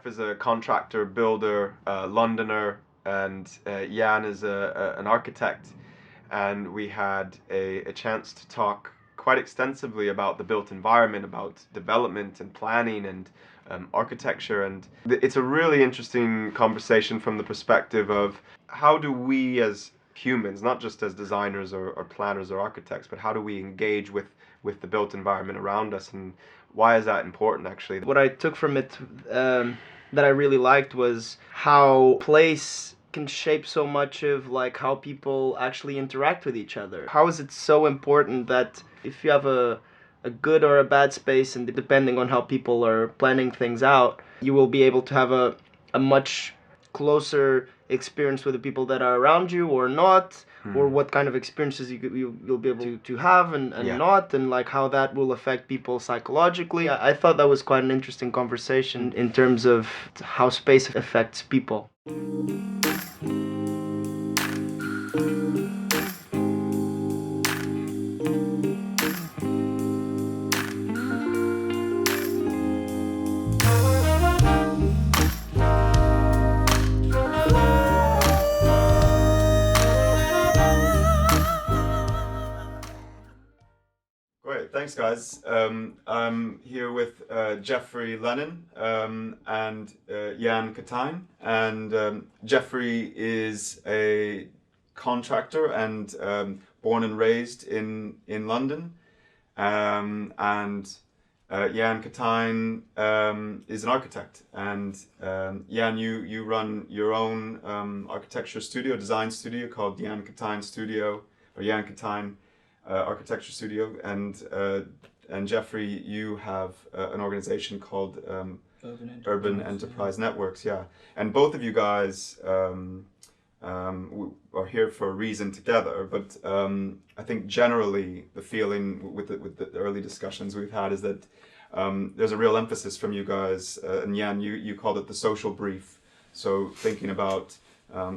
Jeff is a contractor, builder, Londoner, and Jan is an architect. And we had a chance to talk quite extensively about the built environment, about development and planning and architecture. And it's a really interesting conversation from the perspective of how do we as humans, not just as designers or planners or architects, but how do we engage with the built environment around us, and why is that important actually? What I took from it that I really liked was how place can shape so much of like how people actually interact with each other. How is it so important that if you have a good or a bad space, and depending on how people are planning things out, you will be able to have a much closer experience with the people that are around you or not, or what kind of experiences you'll be able to have and not, and like how that will affect people psychologically. I thought that was quite an interesting conversation in terms of how space affects people. Thanks, guys. I'm here with Jeffrey Lennon and Jan Kattein. And Jeffrey is a contractor and born and raised in London. And Jan Kattein is an architect. And Jan, you run your own architecture studio, design studio called Jan Kattein Studio, or Jan Kattein Architecture Studio, and Jeffrey, you have an organization called Urban Enterprise Networks, and both of you guys are here for a reason together. But I think generally the feeling with the early discussions we've had is that there's a real emphasis from you guys, and Jan, you called it the social brief. So thinking about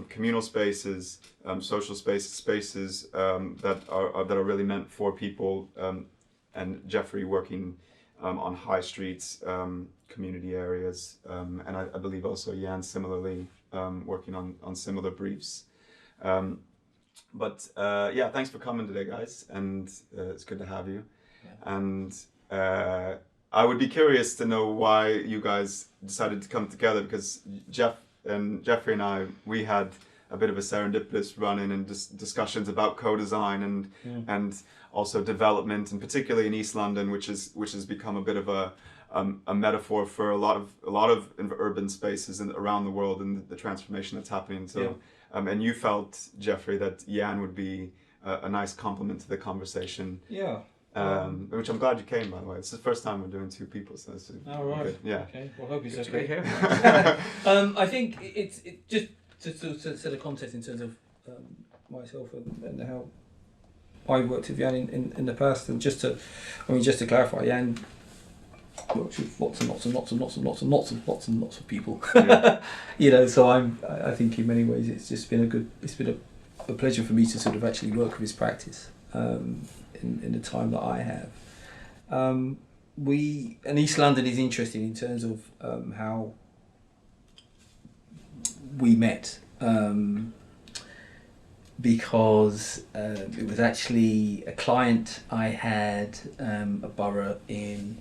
communal spaces, social spaces that are really meant for people, and Jeffrey working on high streets, community areas, and I believe also Jan similarly working on similar briefs. But thanks for coming today, guys, and it's good to have you. Yeah. And I would be curious to know why you guys decided to come together, because Jeffrey and I, we had a bit of a serendipitous run-in and discussions about co-design and also development, and particularly in East London, which has become a bit of a metaphor for a lot of urban spaces around the world, and the transformation that's happening. So, and you felt, Jeffrey, that Jan would be a nice complement to the conversation. Yeah. Which I'm glad you came, by the way. It's the first time we're doing two people, so this is right. Good. Yeah. Okay. Well, I hope it's okay. I think it's just to set a context in terms of myself and how I worked with Jan in the past, and just to clarify, Jan works with lots and lots of people. Yeah. So I think in many ways it's been a pleasure for me to sort of actually work with his practice. In the time that I have, and East London is interesting in terms of how we met, because it was actually a client I had, a borough in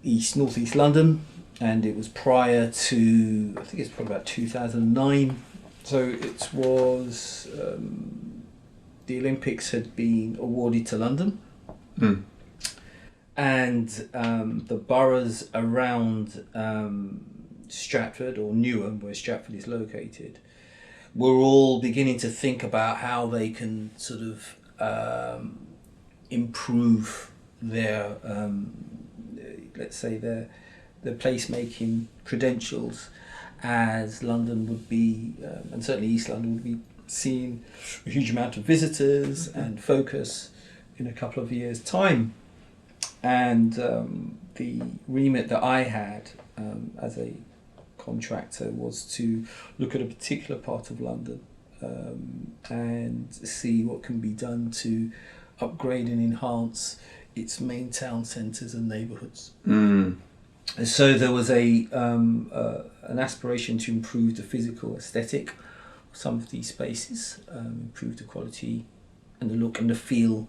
northeast London, and it was prior to, I think it's probably about 2009. So it was. The Olympics had been awarded to London, and the boroughs around Stratford, or Newham, where Stratford is located, were all beginning to think about how they can sort of improve their, let's say, their placemaking credentials, as London would be, and certainly East London would be, seeing a huge amount of visitors and focus in a couple of years' time. And the remit that I had as a contractor was to look at a particular part of London and see what can be done to upgrade and enhance its main town centres and neighbourhoods. And so there was an aspiration to improve the physical aesthetic of some of these spaces, improve the quality and the look and the feel.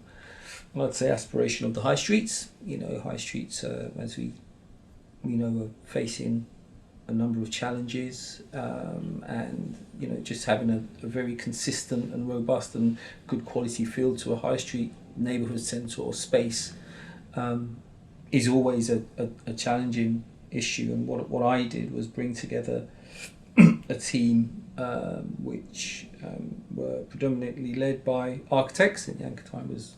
And I'd say aspiration of the high streets. High streets, as we know, are facing a number of challenges, and just having a very consistent and robust and good quality feel to a high street neighbourhood centre or space is always a challenging issue. And what I did was bring together a team which were predominantly led by architects, and Jan Kattein was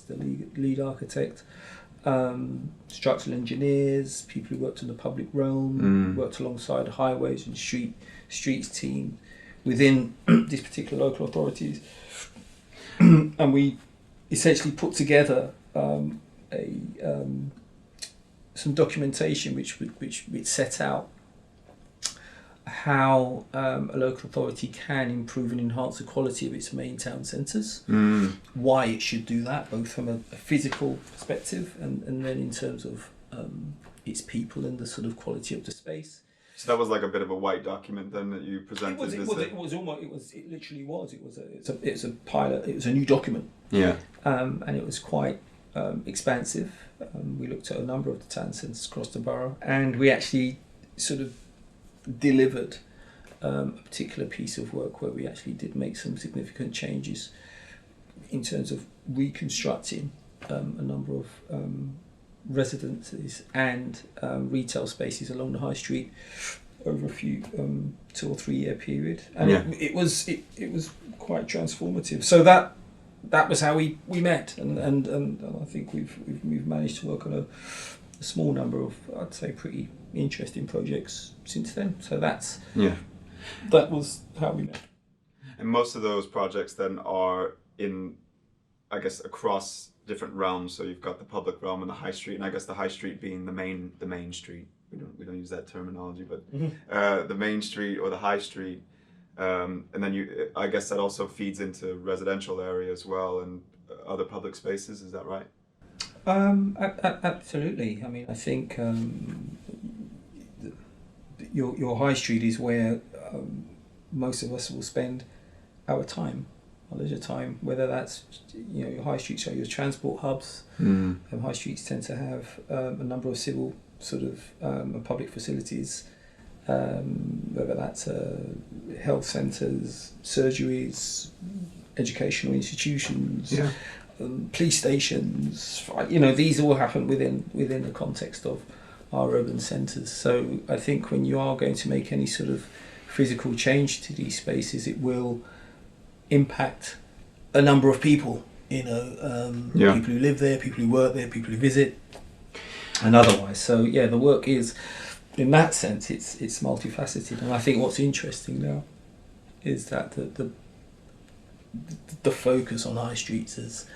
the lead architect, structural engineers, people who worked in the public realm, worked alongside the highways and streets team within these particular local authorities, and we essentially put together some documentation which set out how a local authority can improve and enhance the quality of its main town centres, why it should do that, both from a physical perspective and then in terms of its people and the sort of quality of the space. So that was like a bit of a white document then that you presented. It literally was. It was a pilot. It was a new document. Yeah. And it was quite expansive. We looked at a number of the town centres across the borough, and we actually sort of delivered a particular piece of work where we actually did make some significant changes in terms of reconstructing a number of residences and retail spaces along the high street over a few 2 or 3 year period, and it was quite transformative. So that was how we met, and I think we've managed to work on a small number of, I'd say, pretty interesting projects since then. So that was how we met. And most of those projects then are in, I guess, across different realms. So you've got the public realm and the high street, and I guess the high street being the main street. We don't use that terminology, but the main street or the high street, and then I guess that also feeds into residential area as well and other public spaces. Is that right? Absolutely. I mean, I think your high street is where most of us will spend our time, our leisure time, whether that's your high streets are your transport hubs. High streets tend to have a number of civil sort of and public facilities, whether that's health centres, surgeries, educational institutions, police stations. These all happen within the context of our urban centres. So I think when you are going to make any sort of physical change to these spaces, it will impact a number of people. People who live there, people who work there, people who visit, and otherwise. So the work is, in that sense, it's multifaceted. And I think what's interesting now is that the focus on high streets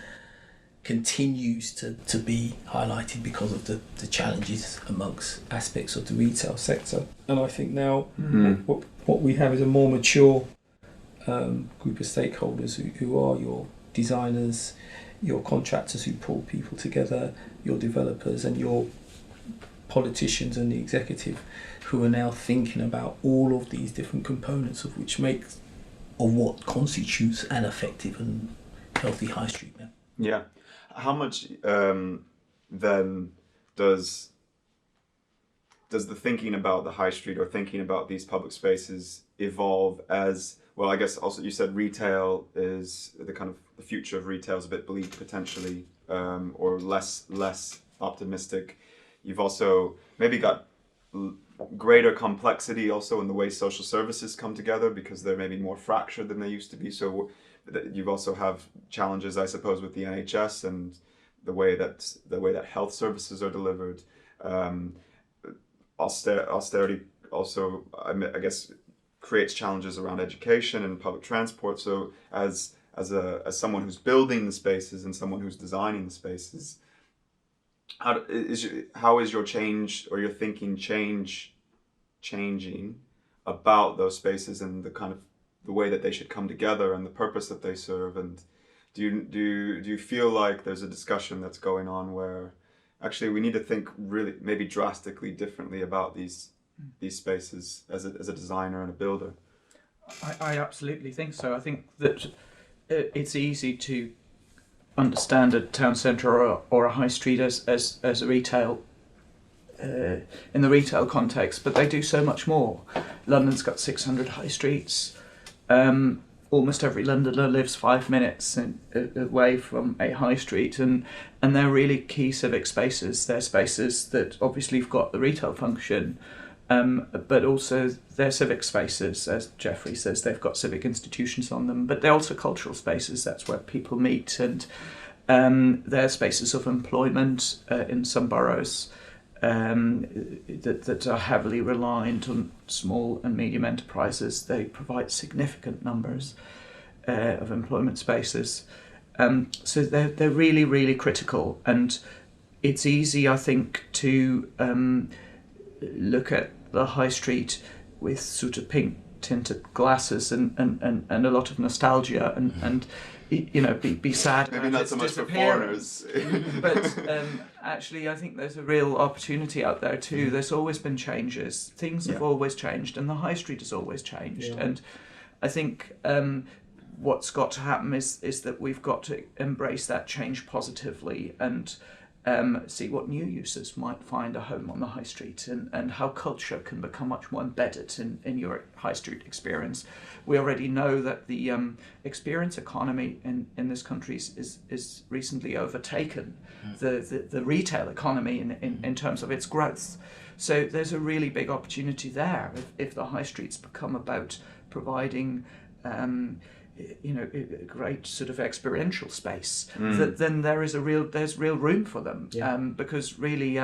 continues to be highlighted because of the challenges amongst aspects of the retail sector. And I think now what we have is a more mature group of stakeholders who are your designers, your contractors who pull people together, your developers, and your politicians and the executive, who are now thinking about all of these different components of what constitutes an effective and healthy high street now. Yeah. How much then does the thinking about the high street or thinking about these public spaces evolve as well? I guess also you said retail is the future of retail is a bit bleak potentially, or less optimistic. You've also maybe got greater complexity also in the way social services come together because they're maybe more fractured than they used to be. So you also have challenges, I suppose, with the NHS and the way that health services are delivered. Austerity also, I guess, creates challenges around education and public transport. So as someone who's building the spaces and someone who's designing the spaces, how is your change or your thinking changing about those spaces and the way that they should come together and the purpose that they serve? And do you feel like there's a discussion that's going on where actually we need to think really maybe drastically differently about these spaces as a designer and a builder. I absolutely think so. I think that it's easy to understand a town centre or a high street as a retail in the retail context, but they do so much more. London's got 600 high streets. Almost every Londoner lives 5 minutes away from a high street, and they're really key civic spaces. They're spaces that obviously have got the retail function, but also they're civic spaces. As Jeffrey says, they've got civic institutions on them, but they're also cultural spaces. That's where people meet, and they're spaces of employment in some boroughs that are heavily reliant on small and medium enterprises. They provide significant numbers of employment spaces. So they're really, really critical, and it's easy, I think, to look at the high street with sort of pink tinted glasses and a lot of nostalgia and you know, be sad maybe about not its so much for disappearance. foreigners. But actually I think there's a real opportunity out there too. There's always been changes. Things have always changed, and the high street has always changed. And I think what's got to happen is that we've got to embrace that change positively and see what new users might find a home on the high street, and how culture can become much more embedded in your high street experience. We already know that the experience economy in this country is recently overtaken the retail economy in terms of its growth. So there's a really big opportunity there if the high streets become about providing you know, a great sort of experiential space, then there's real room for them. Because really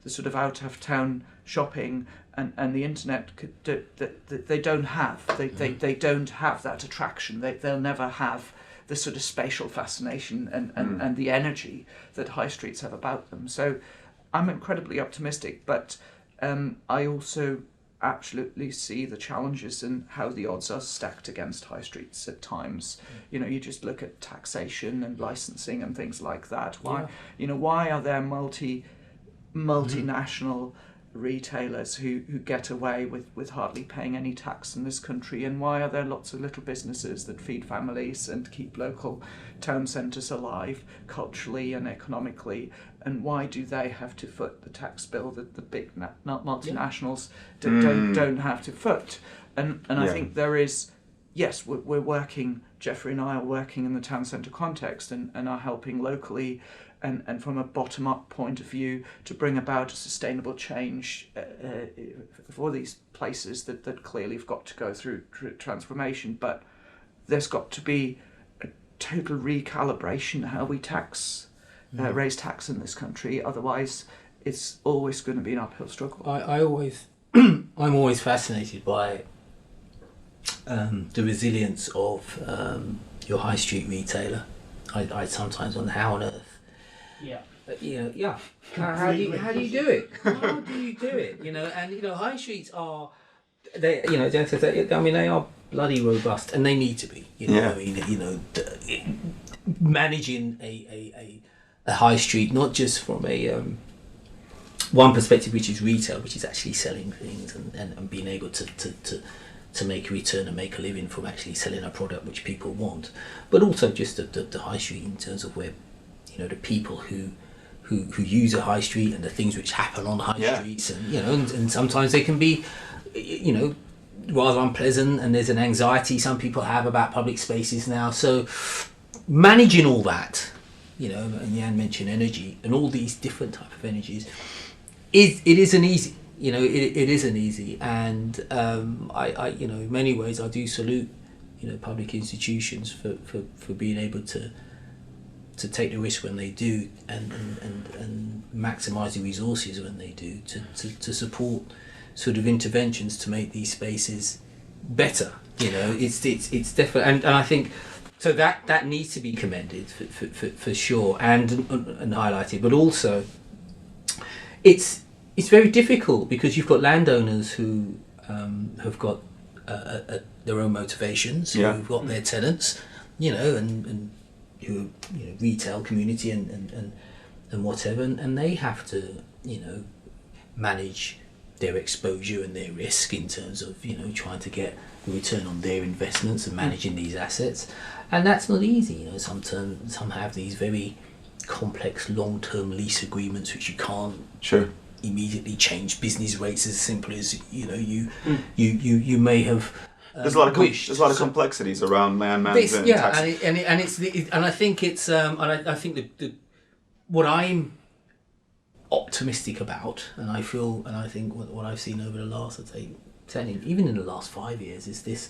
the sort of out of town shopping and the internet they don't have that attraction. They'll never have the sort of spatial fascination and the energy that high streets have about them. So I'm incredibly optimistic, but I also absolutely see the challenges and how the odds are stacked against high streets at times. You know, you just look at taxation and licensing and things like that. Why are there multinational retailers who get away with hardly paying any tax in this country, and why are there lots of little businesses that feed families and keep local town centres alive culturally and economically, and why do they have to foot the tax bill that the big multinationals don't have to foot? And I think there is, yes, we're working, Jeffrey and I are working in the town centre context and are helping locally and from a bottom-up point of view to bring about a sustainable change for these places that clearly have got to go through transformation. But there's got to be a total recalibration how we raise tax in this country. Otherwise, it's always going to be an uphill struggle. I'm always fascinated by the resilience of your high street retailer. I sometimes wonder how on earth. How do you do it? How do you do it? You know, and high streets are, they are bloody robust, and they need to be. Managing a high street, not just from a one perspective, which is retail, which is actually selling things and being able to make a return and make a living from actually selling a product which people want, but also just the high street in terms of where the people who use a high street and the things which happen on high streets, and and sometimes they can be rather unpleasant, and there's an anxiety some people have about public spaces now. So managing all that, and Jan mentioned energy and all these different type of energies, it isn't easy. It isn't easy, and I in many ways I do salute public institutions for being able to take the risk when they do, and maximise the resources when they do, to support sort of interventions to make these spaces better. It's definitely, and I think so that needs to be commended for sure, and highlighted. But also, it's very difficult because you've got landowners who have got their own motivations, who've got their tenants, and who retail community and and whatever, and they have to, manage their exposure and their risk in terms of, trying to get a return on their investments and managing these assets. And that's not easy. Some have these very complex long-term lease agreements which you can't immediately change business rates as simple as you may have. There's a lot of complexities around land management. And I think it's I think what I'm optimistic about, and I think what I've seen over the last, I'd say, 10, even in the last 5 years, is there's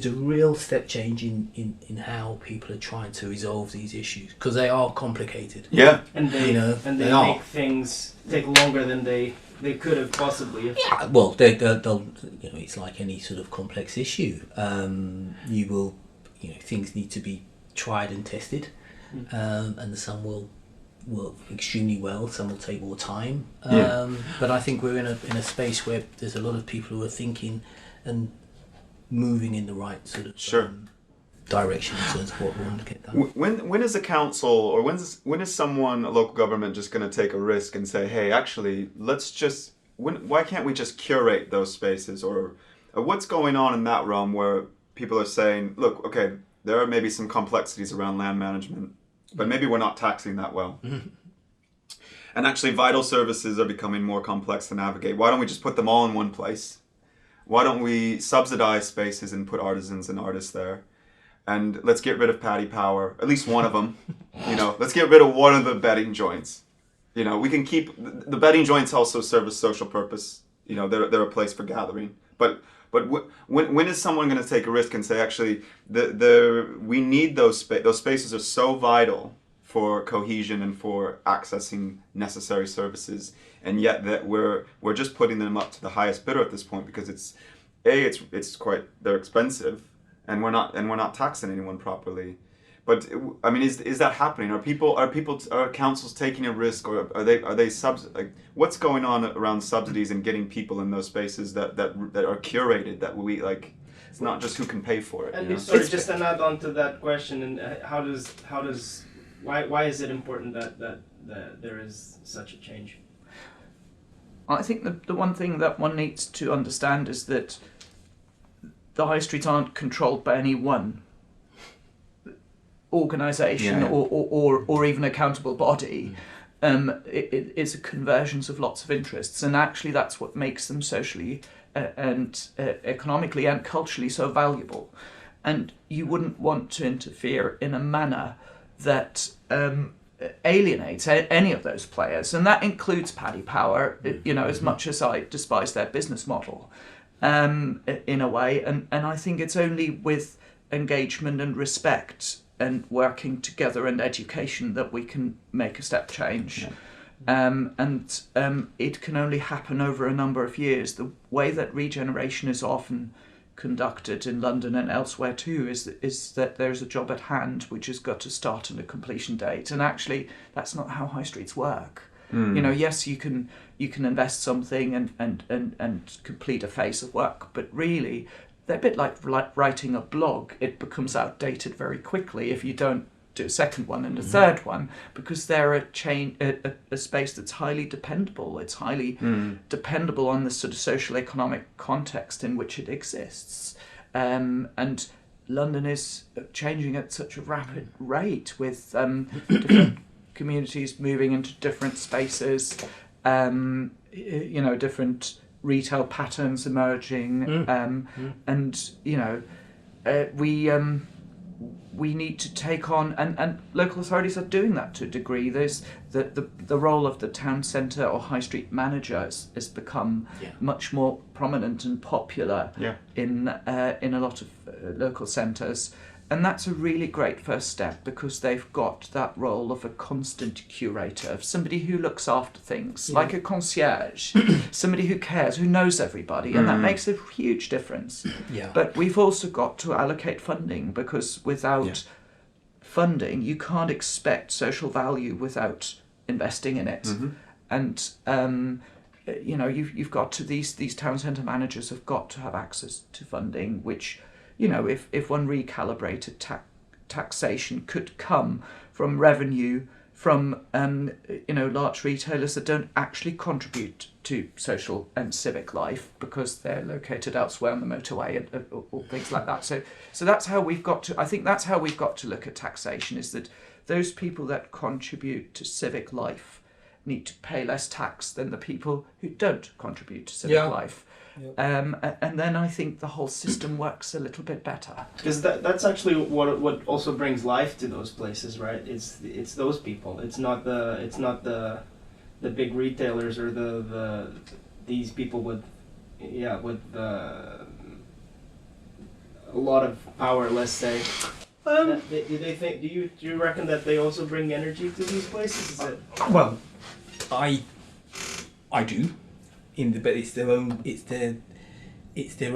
a real step change in how people are trying to resolve these issues, because they are complicated. Yeah, and they make things take longer than they could have possibly. Yeah, well, they'll it's like any sort of complex issue. Things need to be tried and tested, and some will work extremely well, some will take more time. But I think we're in a space where there's a lot of people who are thinking and moving in the right sort of direction in terms of what we want to get done. When is a council, or when is someone, a local government, just going to take a risk and say, hey, actually, why can't we just curate those spaces? Or what's going on in that realm where people are saying, look, okay, there are maybe some complexities around land management, but maybe we're not taxing that well. And actually vital services are becoming more complex to navigate. Why don't we just put them all in one place? Why don't we subsidize spaces and put artisans and artists there? And let's get rid of Paddy Power, at least one of them. Let's get rid of one of the betting joints. We can keep the betting joints also serve a social purpose. They're a place for gathering. But when is someone going to take a risk and say, actually, we need those spaces are so vital for cohesion and for accessing necessary services, and yet that we're just putting them up to the highest bidder at this point because they're expensive, and we're not taxing anyone properly. But I mean, is that happening? Are councils taking a risk, or are they what's going on around subsidies and getting people in those spaces that are curated, that we like? It's not just who can pay for it. And sorry, just an add on to that question, and why is it important that there is such a change? I think the one thing that one needs to understand is that the high streets aren't controlled by any one organisation or even accountable body. It's a convergence of lots of interests, and actually that's what makes them socially and economically and culturally so valuable. And you wouldn't want to interfere in a manner that alienates any of those players, and that includes Paddy Power, as much as I despise their business model in a way, and I think it's only with engagement and respect and working together and education that we can make a step change. It can only happen over a number of years. The way that regeneration is often conducted in London and elsewhere too is that there's a job at hand which has got to start and a completion date, and actually that's not how high streets work. Yes, you can invest something and complete a phase of work, but really they're a bit like writing a blog. It becomes outdated very quickly if you don't do a second one and a third one, because they're a space that's highly dependable. It's highly dependable on the sort of social economic context in which it exists. And London is changing at such a rapid rate, with different communities moving into different spaces, different retail patterns emerging, and we need to take on, and local authorities are doing that to a degree. There's the role of the town centre or high street manager has become much more prominent and popular in a lot of local centres. And that's a really great first step, because they've got that role of a constant curator, of somebody who looks after things, like a concierge, somebody who cares, who knows everybody, and that makes a huge difference. But we've also got to allocate funding, because without funding, you can't expect social value without investing in it. And you've got to these town centre managers have got to have access to funding, which, if one recalibrated taxation could come from revenue from large retailers that don't actually contribute to social and civic life because they're located elsewhere on the motorway or things like that. So that's how we've got to. I think that's how we've got to look at taxation. Is that those people that contribute to civic life need to pay less tax than the people who don't contribute to civic life. Yep. And then I think the whole system works a little bit better. Because that's actually what also brings life to those places, right? It's those people. It's not the big retailers or these people with a lot of power, let's say. Do you reckon that they also bring energy to these places? Is it? Well, I do, but it's their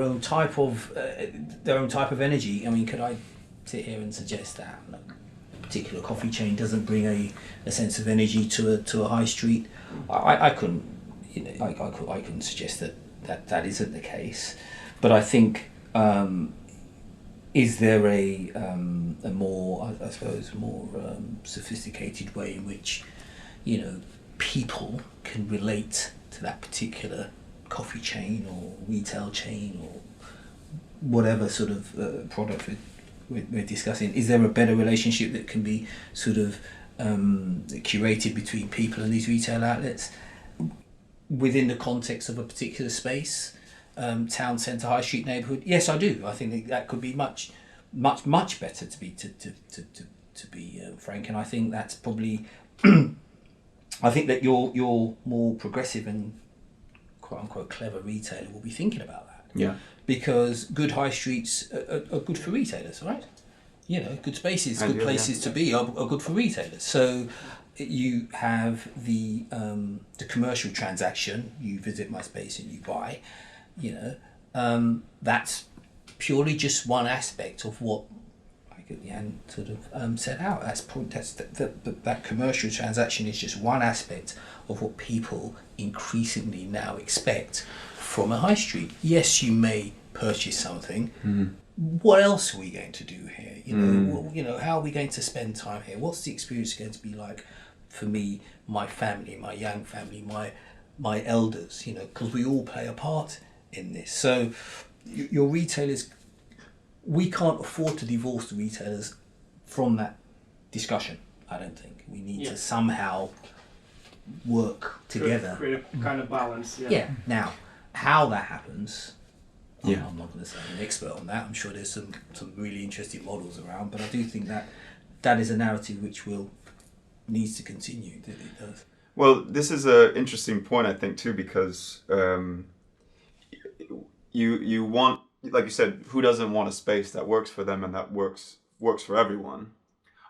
own type of energy. I mean, could I sit here and suggest that a particular coffee chain doesn't bring a sense of energy to a high street? I couldn't, I couldn't suggest that isn't the case. But I think, is there a more, I suppose, more sophisticated way in which, people can relate to that particular coffee chain or retail chain or whatever sort of product we're discussing? Is there a better relationship that can be sort of curated between people and these retail outlets within the context of a particular space, town centre, high street neighbourhood? Yes, I do. I think that could be much better, to be frank. And I think that's probably I think that your more progressive and quote unquote clever retailer will be thinking about that. Yeah. Because good high streets are good for retailers, right? Good spaces, good places to be are good for retailers. So you have the commercial transaction. You visit my space and you buy. That's purely just one aspect of what Jan sort of set out. That commercial transaction is just one aspect of what people increasingly now expect from a high street. Yes, you may purchase something. Mm-hmm. What else are we going to do here? How are we going to spend time here? What's the experience going to be like for me, my family, my young family, my elders? Because we all play a part in this. So your retailers, we can't afford to divorce the retailers from that discussion. I don't think we need to somehow work together. Create a kind of balance. Yeah. Now, how that happens, I'm not going to say I'm an expert on that. I'm sure there's some really interesting models around, but I do think that is a narrative which needs to continue. It does. Well, this is an interesting point, I think, too, because you want, like you said, who doesn't want a space that works for them and that works for everyone?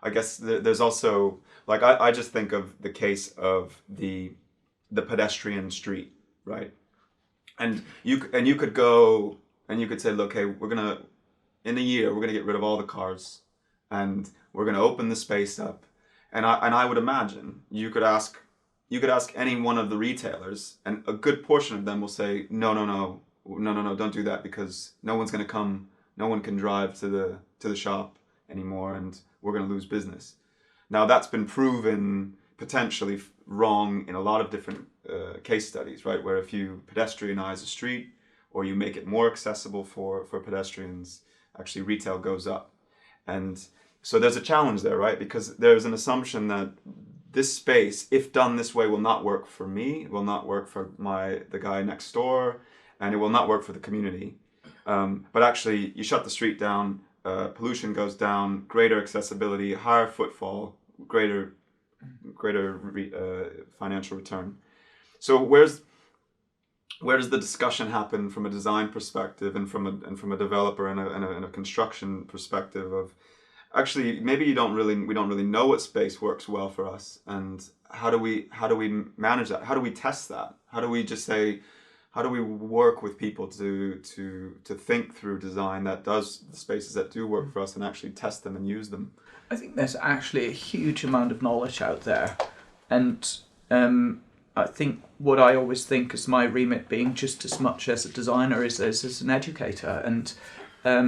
I guess there's also, like, I just think of the case of the pedestrian street, right? And you could go and you could say, look, hey, in a year, we're gonna get rid of all the cars and we're gonna open the space up. And I would imagine you could ask any one of the retailers, and a good portion of them will say, no, don't do that, because no one's gonna come, no one can drive to the shop anymore, and we're gonna lose business. Now that's been proven potentially wrong in a lot of different case studies, right? Where if you pedestrianize a street or you make it more accessible for pedestrians, actually retail goes up. And so there's a challenge there, right? Because there's an assumption that this space, if done this way, will not work for me, will not work for the guy next door, and it will not work for the community. But actually, you shut the street down, pollution goes down, greater accessibility, higher footfall, greater financial return. So where does the discussion happen from a design perspective and from a developer and a construction perspective of, actually, maybe we don't really know what space works well for us, and how do we manage that? How do we test that? How do we just say, how do we work with people to think through design that does the spaces that do work for us and actually test them and use them? I think there's actually a huge amount of knowledge out there, and I think what I always think is my remit being just as much as a designer is as an educator, and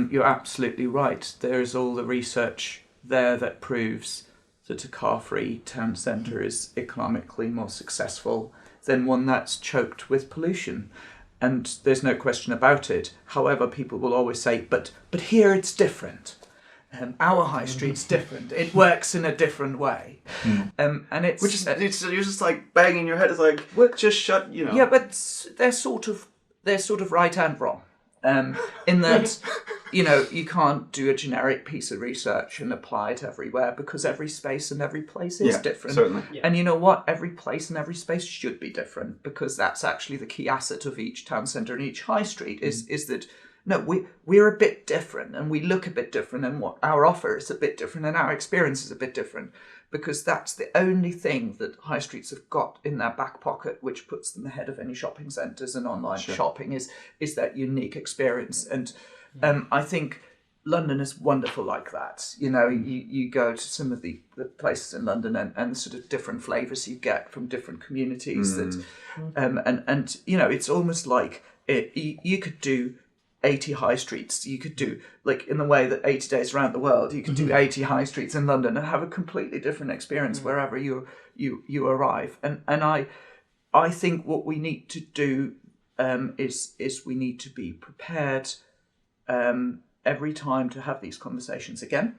you're absolutely right. There's all the research there that proves that a car-free town centre is economically more successful than one that's choked with pollution. And there's no question about it. However, people will always say, but here it's different. Our high street's different. It works in a different way. And it's... Which is, you're just like banging your head. It's like, just shut, you know. Yeah, but they're sort of right and wrong. In that, you know, you can't do a generic piece of research and apply it everywhere because every space and every place is different. Certainly. Yeah. And you know what? Every place and every space should be different because that's actually the key asset of each town centre and each high street is that, no, we're a bit different and we look a bit different and what our offer is a bit different and our experience is a bit different because that's the only thing that high streets have got in their back pocket which puts them ahead of any shopping centres and online shopping is that unique experience. And I think London is wonderful like that. You know, you go to some of the places in London and the sort of different flavours you get from different communities that and you know, it's almost like you could do 80 high streets. You could do, like, in the way that 80 days around the world, you could do 80 high streets in London and have a completely different experience wherever you arrive. And I think what we need to do is we need to be prepared every time to have these conversations again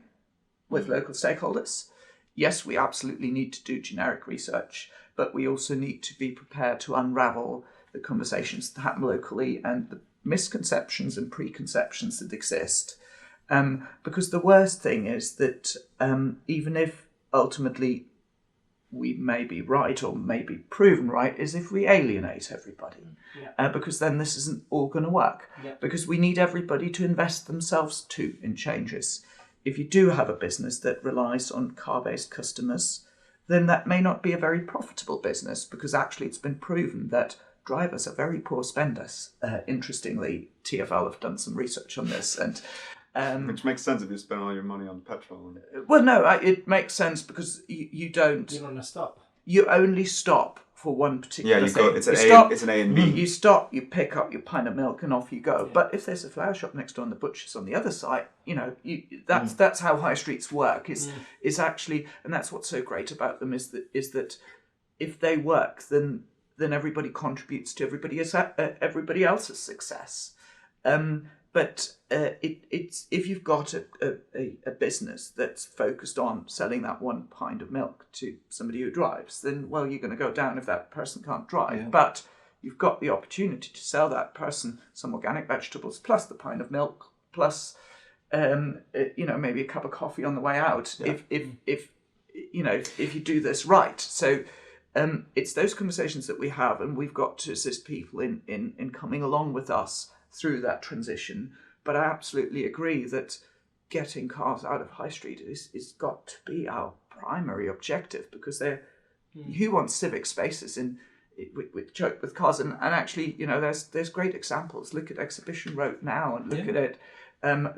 with local stakeholders. Yes, we absolutely need to do generic research, but we also need to be prepared to unravel the conversations that happen locally and the misconceptions and preconceptions that exist. Because the worst thing is that even if ultimately we may be right or may be proven right, is if we alienate everybody. Because then this isn't all going to work. Because we need everybody to invest themselves too in changes. If you do have a business that relies on car-based customers, then that may not be a very profitable business because actually it's been proven that drivers are very poor spenders. Interestingly, TfL have done some research on this, and which makes sense if you spend all your money on petrol. Well, no, it makes sense because you don't. You don't want to stop. You only stop for one particular thing. Go. It's an A and B. You stop, you pick up your pint of milk, and off you go. But if there's a flower shop next door and the butcher's on the other side, you know, that's how high streets work. Is actually, and that's what's so great about them is that if they work, then everybody contributes to everybody else's success. But it's if you've got a business that's focused on selling that one pint of milk to somebody who drives, then, well, you're going to go down if that person can't drive. Yeah. But you've got the opportunity to sell that person some organic vegetables plus the pint of milk plus, maybe a cup of coffee on the way out. Yeah. If you do this right. So it's those conversations that we have, and we've got to assist people in coming along with us through that transition. But I absolutely agree that getting cars out of High Street is got to be our primary objective, because who wants civic spaces with cars? And actually, there's great examples. Look at Exhibition Road now, and look at it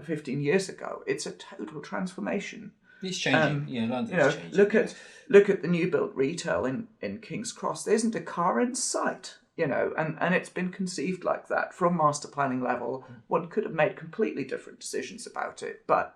15 years ago. It's a total transformation. It's changing. London's changing. Look at the new built retail in King's Cross. There isn't a car in sight. And it's been conceived like that from master planning level. One could have made completely different decisions about it, but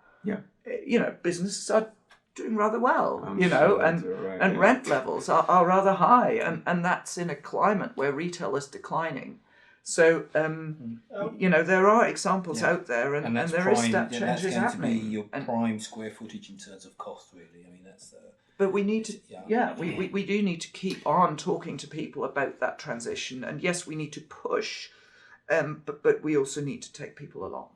businesses are doing rather well, and rent levels are rather high, and that's in a climate where retail is declining. So there are examples out there, and there is step changes happening. That's going to be your prime square footage in terms of cost, really. I mean, that's. But we need to, we do need to keep on talking to people about that transition. And yes, we need to push, but we also need to take people along.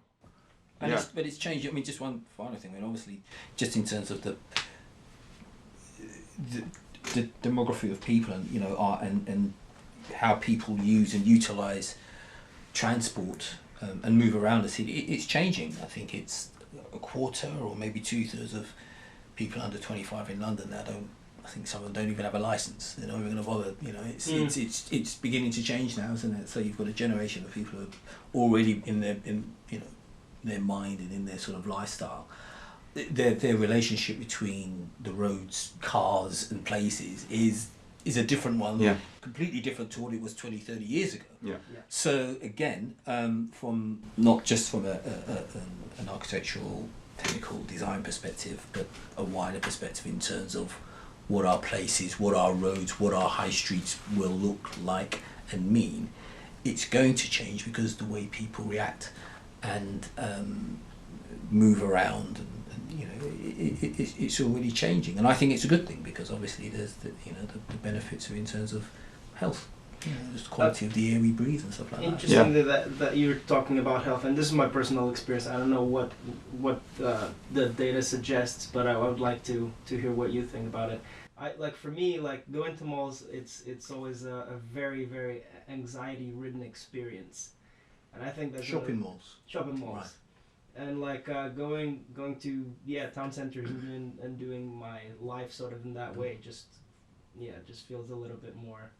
But it's changing. I mean, just one final thing. I mean, obviously, just in terms of the demography of people, and how people use and utilise transport and move around the city, it's changing. I think it's a quarter or maybe 2/3 of people under 25 in London now I think some of them don't even have a licence. They're not even going to bother. It's beginning to change now, isn't it? So you've got a generation of people who are already in their mind and in their sort of lifestyle. Their relationship between the roads, cars and places is a different one, completely different to what it was 20, 30 years ago. Yeah. So again, from not just from an architectural technical design perspective, but a wider perspective in terms of what our places, what our roads, what our high streets will look like and mean, it's going to change because the way people react and move around, and you know, it's already changing, and I think it's a good thing because obviously there's the benefits in terms of health. You know, just the quality of the air we breathe and stuff like that. Interesting that you're talking about health, and this is my personal experience. I don't know what the data suggests, but I would like to hear what you think about it. For me, going to malls, it's always a very, very anxiety-ridden experience, and I think that's shopping malls. Right. And going to town centers and doing my life sort of in that way just feels a little bit more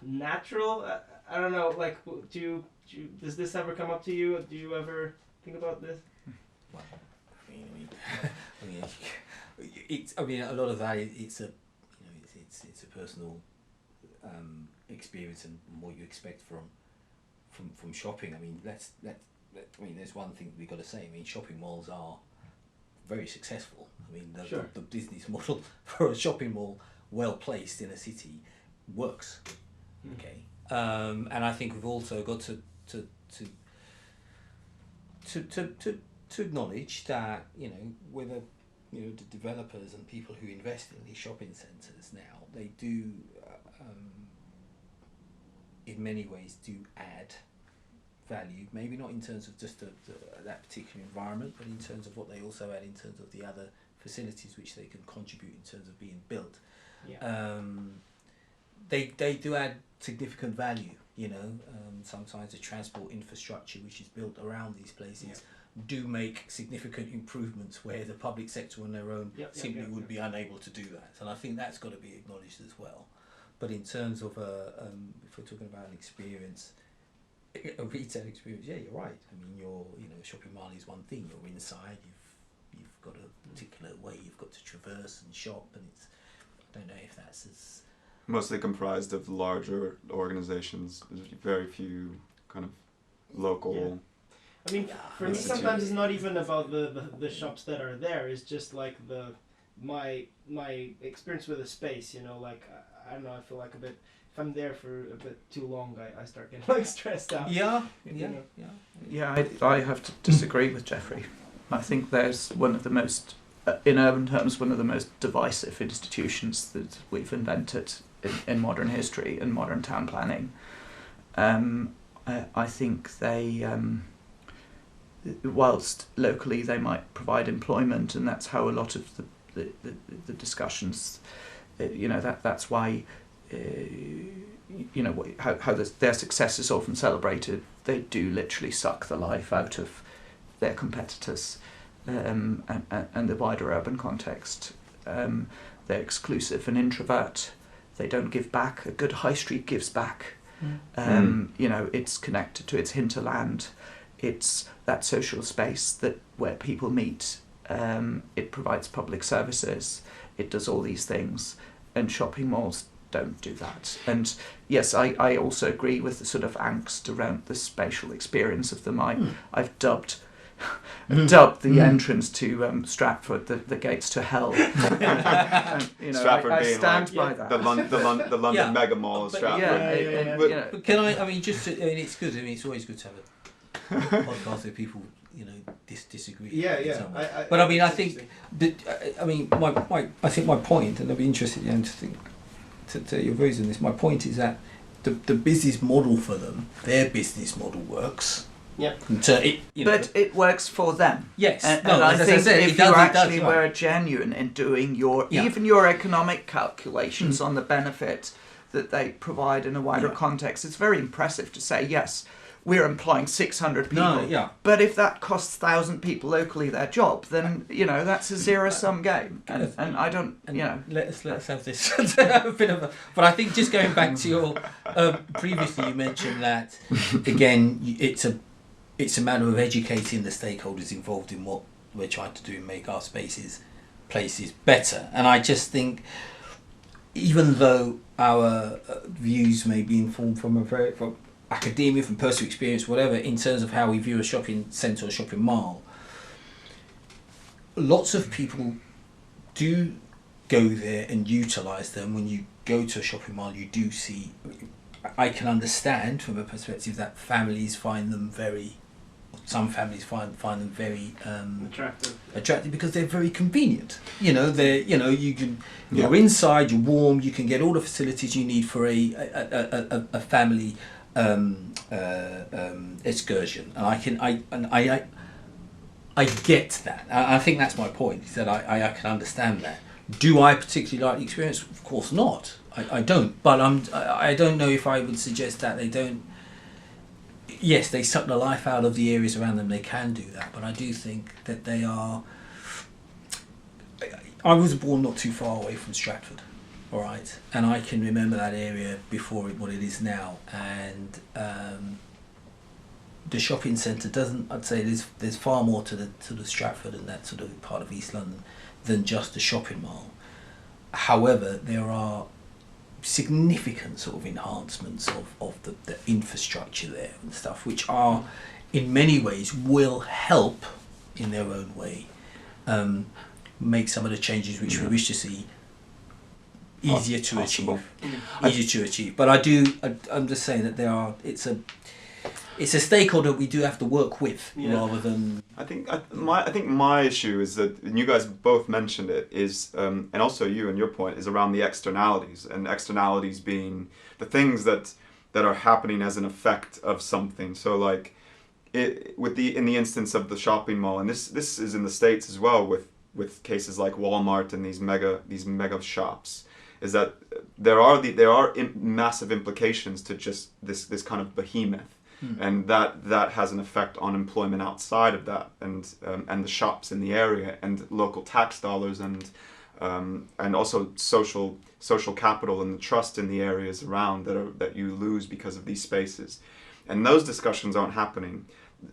natural. I don't know. Does this ever come up to you? Do you ever think about this? Well, I mean, a lot of that it's a personal experience and what you expect from shopping. I mean, there's one thing we've got to say. I mean, shopping malls are very successful. I mean, the business model for a shopping mall well placed in a city works. Okay, and I think we've also got to acknowledge that whether the developers and people who invest in these shopping centres now, they do in many ways do add value, maybe not in terms of just that particular environment, but in terms of what they also add in terms of the other facilities which they can contribute in terms of being built. They do add significant value. Sometimes the transport infrastructure which is built around these places do make significant improvements where the public sector on their own simply would be unable to do that, and I think that's got to be acknowledged as well. But in terms of if we're talking about an experience, a retail experience, you're right. I mean, shopping mall is one thing. You're inside. You've got a particular way you've got to traverse and shop, and I don't know if that's as mostly comprised of larger organizations. There's very few kind of local. Yeah. I mean, for me, sometimes it's not even about the shops that are there. It's just like my experience with the space. I don't know. I feel like if I'm there for a bit too long, I start getting stressed out. I have to disagree with Jeffrey. I think there's one of the most, in urban terms, one of the most divisive institutions that we've invented in modern history and modern town planning. I think they, whilst locally they might provide employment, and that's how a lot of the discussions, that's why, how their success is often celebrated. They do literally suck the life out of their competitors, and the wider urban context. They're exclusive and introvert. They don't give back. A good high street gives back. It's connected to its hinterland. It's that social space where people meet. It provides public services. It does all these things, and shopping malls don't do that. And yes, I also agree with the sort of angst around the spatial experience of them. I've dubbed the entrance to Stratford the gates to hell. And, Stratford I being stand by that. The London mega mall of Stratford. But can I mean, it's good. I mean, it's always good to have a podcast where people disagree. But I mean, I think my point, and I'd be interested to your views on this. My point is that the business model for them, their business model works. Yeah. But it works for them. Yes. And I think if you actually were genuine in doing even your economic calculations on the benefit that they provide in a wider context, it's very impressive to say, yes, we're employing 600 people. But if that costs 1,000 people locally their job, then that's a zero-sum game. And I don't. Let's have this a bit of a. But I think just going back to your previously, you mentioned that again. It's a matter of educating the stakeholders involved in what we're trying to do and make our places better. And I just think, even though our views may be informed from academia, from personal experience, whatever, in terms of how we view a shopping centre or shopping mall, lots of people do go there and utilise them. When you go to a shopping mall, you do see. I can understand from a perspective that families find them very. Some families find them very attractive because they're very convenient. You know, you're inside, you're warm, you can get all the facilities you need for a family excursion, and I get that. I think that's my point. Is that I can understand that. Do I particularly like the experience? Of course not. I don't. But I don't know if I would suggest that they don't. Yes, they suck the life out of the areas around them. They can do that, but I do think that they are. I was born not too far away from Stratford, all right, and I can remember that area before what it is now. And the shopping centre doesn't. I'd say there's far more to the Stratford and that sort of part of East London than just the shopping mall. However, there are significant sort of enhancements of the infrastructure there and stuff, which are in many ways will help in their own way make some of the changes which we wish to see easier to achieve. But I'm just saying that it's a stakeholder we do have to work with rather than. I think my issue is that, and you guys both mentioned it, is and also you and your point is around the externalities, and externalities being the things that are happening as an effect of something. So like in the instance of the shopping mall, and this is in the States as well with cases like Walmart and these mega shops, is that there are massive implications to just this kind of behemoth. And that has an effect on employment outside of that, and the shops in the area, and local tax dollars, and also social capital and the trust in the areas around that you lose because of these spaces. And those discussions aren't happening.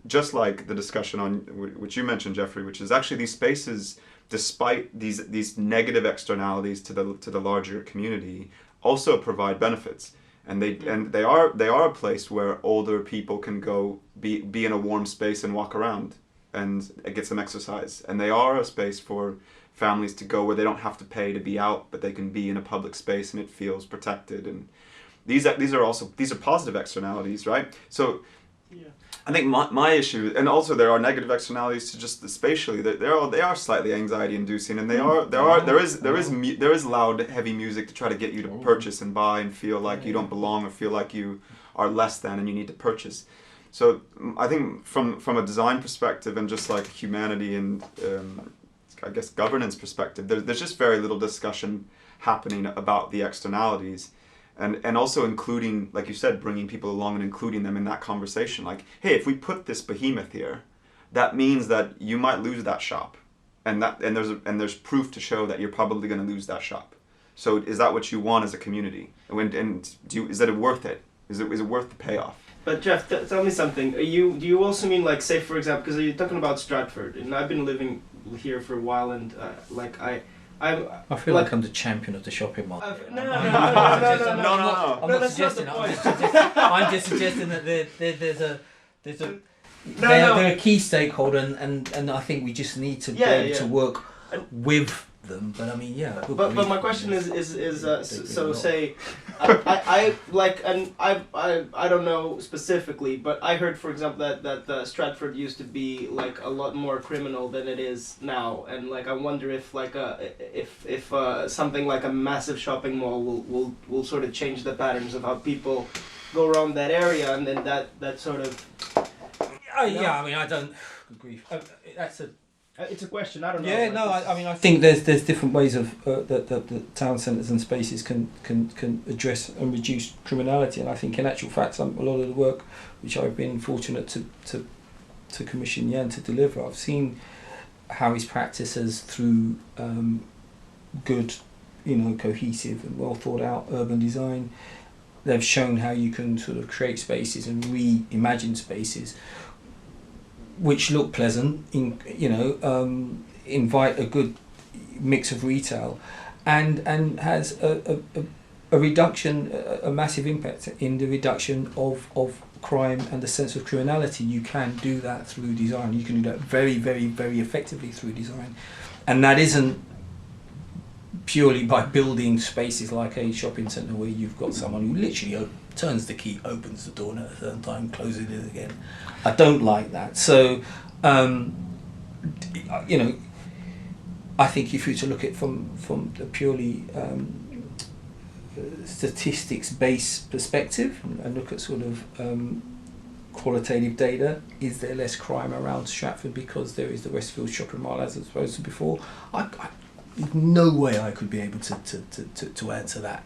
Just like the discussion on which you mentioned, Jeffrey, which is actually these spaces, despite these negative externalities to the larger community, also provide benefits. And they are a place where older people can go be in a warm space and walk around and get some exercise. And they are a space for families to go where they don't have to pay to be out, but they can be in a public space and it feels protected. And these are positive externalities, right? So I think my issue, and also there are negative externalities to just spatially. They are slightly anxiety inducing, and there is loud, heavy music to try to get you to purchase and buy and feel like you don't belong or feel like you are less than and you need to purchase. So I think from a design perspective and just like humanity and I guess governance perspective, there's just very little discussion happening about the externalities. And also including, like you said, bringing people along and including them in that conversation. Like, hey, if we put this behemoth here, that means that you might lose that shop, and there's proof to show that you're probably going to lose that shop. So is that what you want as a community? Is that worth it? Is it worth the payoff? But Jeff, tell me something. Do you also mean, like, say for example, because you're talking about Stratford, and I've been living here for a while, and I feel like I'm the champion of the shopping mall. No. I'm not suggesting. I'm just suggesting that they're a key stakeholder, and I think we just need to be able to work with them. But I mean, But my question is so say, I like, and I don't know specifically, but I heard, for example, that Stratford used to be like a lot more criminal than it is now, and like I wonder if like if something like a massive shopping mall will sort of change the patterns of how people go around that area, and then that sort of. I mean, I don't agree. It's a question. I don't know. Yeah, no. I mean, I think there's different ways of that town centres and spaces can address and reduce criminality, and I think in actual fact, a lot of the work which I've been fortunate to commission Jan to deliver, I've seen how his practices through good, cohesive and well thought out urban design. They've shown how you can sort of create spaces and reimagine spaces which look pleasant, invite a good mix of retail, and has a reduction, a massive impact in the reduction of crime and the sense of criminality, you can do that through design. You can do that very, very, very effectively through design. And that isn't purely by building spaces like a shopping centre where you've got someone who literally turns the key, opens the door at a certain time, closes it again. I don't like that. So, you know, I think if you were to look at from a purely statistics-based perspective and look at sort of qualitative data, is there less crime around Stratford because there is the Westfield shopping mall as opposed to before? There's no way I could be able to answer that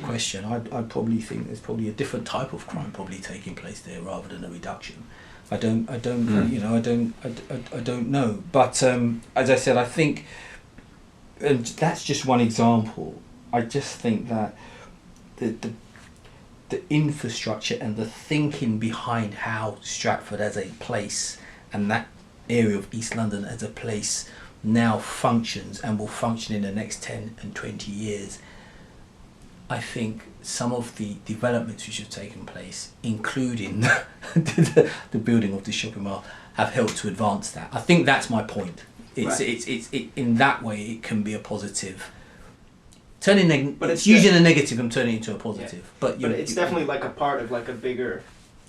question. I'd probably think there's probably a different type of crime probably taking place there rather than a reduction. I don't know. But as I said, I think, and that's just one example. I just think that the infrastructure and the thinking behind how Stratford as a place and that area of East London as a place now functions and will function in the next 10 and 20 years, I think some of the developments which have taken place, including the building of the shopping mall, have helped to advance that. I think that's my point. It's in that way it can be a positive. But it's using a negative and turning it into a positive. Yeah. But it's definitely like a part of like a bigger.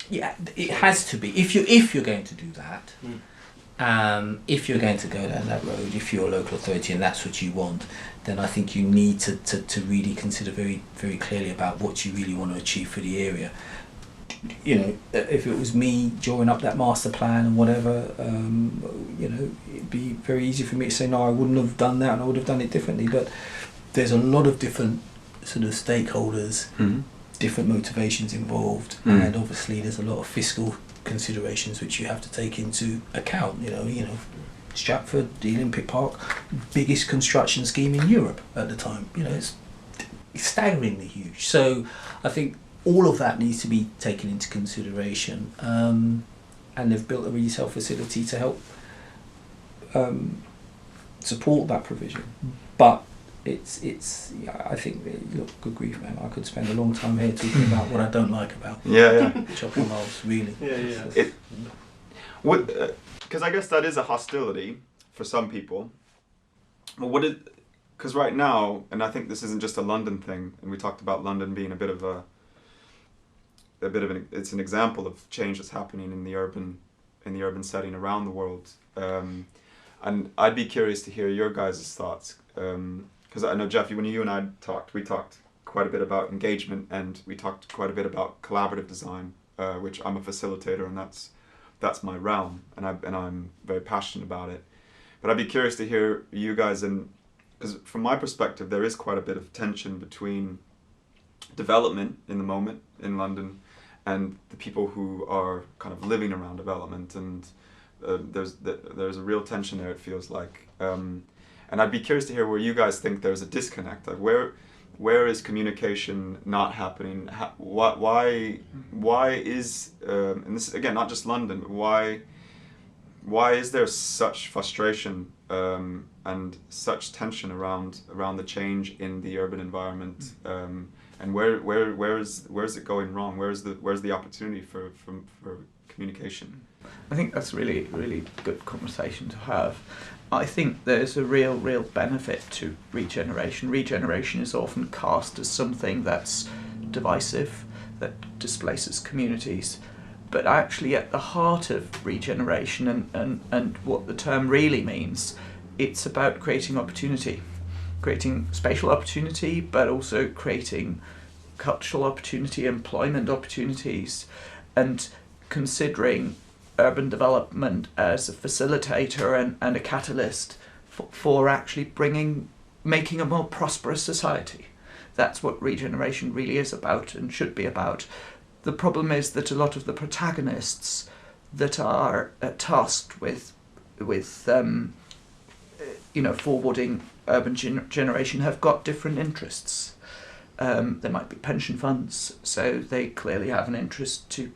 Yeah, it has to be. If you're going to do that, if you're going to go down that road, if you're a local authority and that's what you want, then I think you need to really consider very, very clearly about what you really want to achieve for the area. You know, if it was me drawing up that master plan and whatever, you know, it'd be very easy for me to say, no, I wouldn't have done that and I would have done it differently. But there's a lot of different sort of stakeholders, different motivations involved, and obviously there's a lot of fiscal considerations which you have to take into account. You know, Stratford, the Olympic Park, biggest construction scheme in Europe at the time. You know, it's staggeringly huge. So I think all of that needs to be taken into consideration, and they've built a resale facility to help support that provision. But I think, look, good grief, man, I could spend a long time here talking about what I don't like about shopping malls, really. Because I guess that is a hostility for some people. Well, because right now, and I think this isn't just a London thing, and we talked about London being a bit of it's an example of change that's happening in the urban setting around the world. And I'd be curious to hear your guys' thoughts. Because I know, Jeff, when you and I talked, we talked quite a bit about engagement, and we talked quite a bit about collaborative design, which I'm a facilitator, and that's my realm, and I'm very passionate about it. But I'd be curious to hear you guys, because from my perspective, there is quite a bit of tension between development in the moment in London and the people who are kind of living around development, and there's a real tension there, it feels like. And I'd be curious to hear where you guys think there's a disconnect. Like where is communication not happening? Why is and this is again not just London, but why is there such frustration and such tension around the change in the urban environment? And where is it going wrong? Where's the opportunity for communication? I think that's really, really good conversation to have. I think there's a real benefit to regeneration. Regeneration is often cast as something that's divisive, that displaces communities. But actually at the heart of regeneration and what the term really means, it's about creating opportunity. Creating spatial opportunity, but also creating cultural opportunity, employment opportunities, and considering urban development as a facilitator and a catalyst for actually making a more prosperous society. That's what regeneration really is about and should be about. The problem is that a lot of the protagonists that are tasked with forwarding urban generation have got different interests. There might be pension funds, so they clearly have an interest to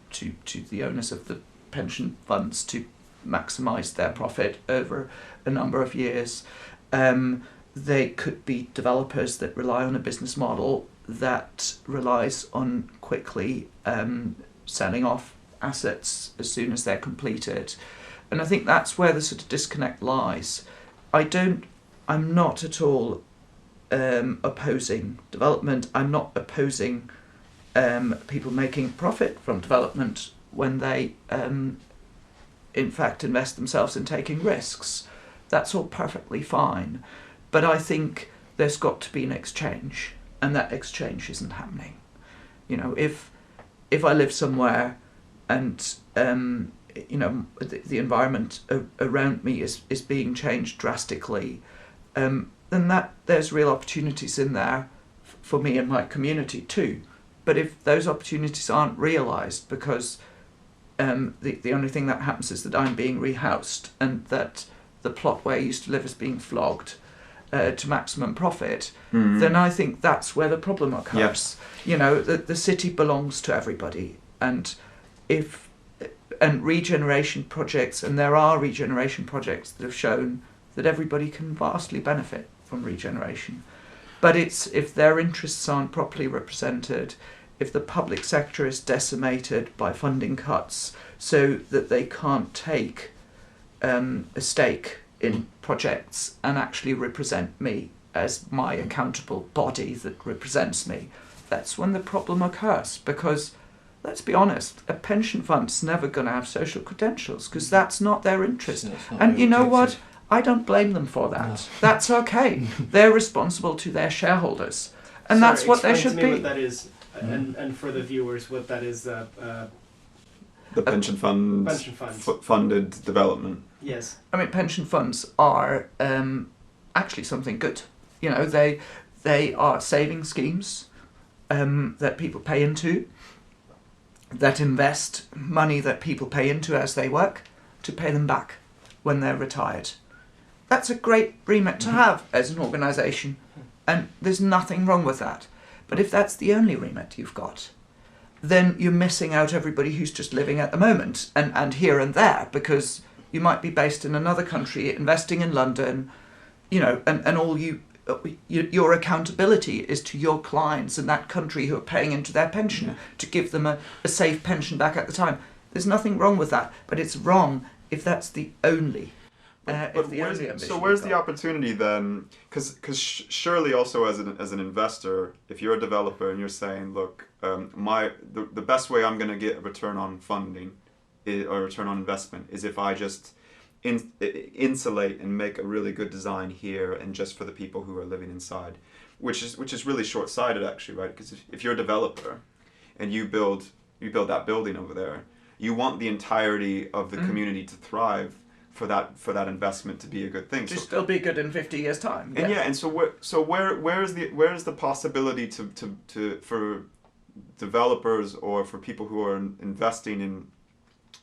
the owners of the pension funds to maximise their profit over a number of years. They could be developers that rely on a business model that relies on quickly selling off assets as soon as they're completed. And I think that's where the sort of disconnect lies. I'm not at all opposing development. I'm not opposing people making profit from development when they in fact invest themselves in taking risks. That's all perfectly fine. But I think there's got to be an exchange, and that exchange isn't happening. You know, if I live somewhere and you know, the environment around me is being changed drastically, then there's real opportunities in there for me and my community too. But if those opportunities aren't realised because the only thing that happens is that I'm being rehoused and that the plot where I used to live is being flogged to maximum profit, then I think that's where the problem occurs. Yes. You know, the city belongs to everybody, and regeneration projects, and there are regeneration projects that have shown that everybody can vastly benefit from regeneration. But it's if their interests aren't properly represented, if the public sector is decimated by funding cuts so that they can't take a stake in projects and actually represent me as my accountable body that represents me, that's when the problem occurs. Because let's be honest, a pension fund's never going to have social credentials because that's not their interest. And you know what? I don't blame them for that. No. That's okay. They're responsible to their shareholders, and that's what they should be. What that is, and for the viewers, what that is. The pension funds funded development. Yes. I mean, pension funds are actually something good. You know, they are saving schemes that people pay into, that invest money that people pay into as they work to pay them back when they're retired. That's a great remit to have as an organisation, and there's nothing wrong with that. But if that's the only remit you've got, then you're missing out everybody who's just living at the moment and here and there, because you might be based in another country, investing in London, you know, and all your accountability is to your clients in that country who are paying into their pension to give them a safe pension back at the time. There's nothing wrong with that, but it's wrong if that's the only. Where's the opportunity then? Because surely also as an investor, if you're a developer and you're saying, look, the best way I'm going to get a return on funding or return on investment is if I just insulate and make a really good design here and just for the people who are living inside, which is really short-sighted actually, right? Because if you're a developer and you build that building over there, you want the entirety of the community to thrive. For that investment to be a good thing, to still be good in 50 years' time. And where is the possibility to for developers or for people who are investing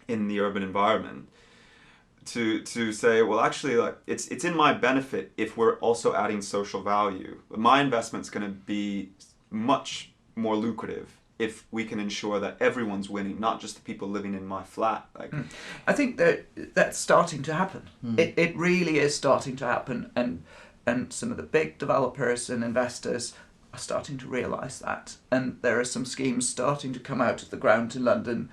in the urban environment to say, well, actually, like it's in my benefit if we're also adding social value. My investment's going to be much more lucrative if we can ensure that everyone's winning, not just the people living in my flat. I think that's starting to happen. It really is starting to happen, and some of the big developers and investors are starting to realise that. And there are some schemes starting to come out of the ground in London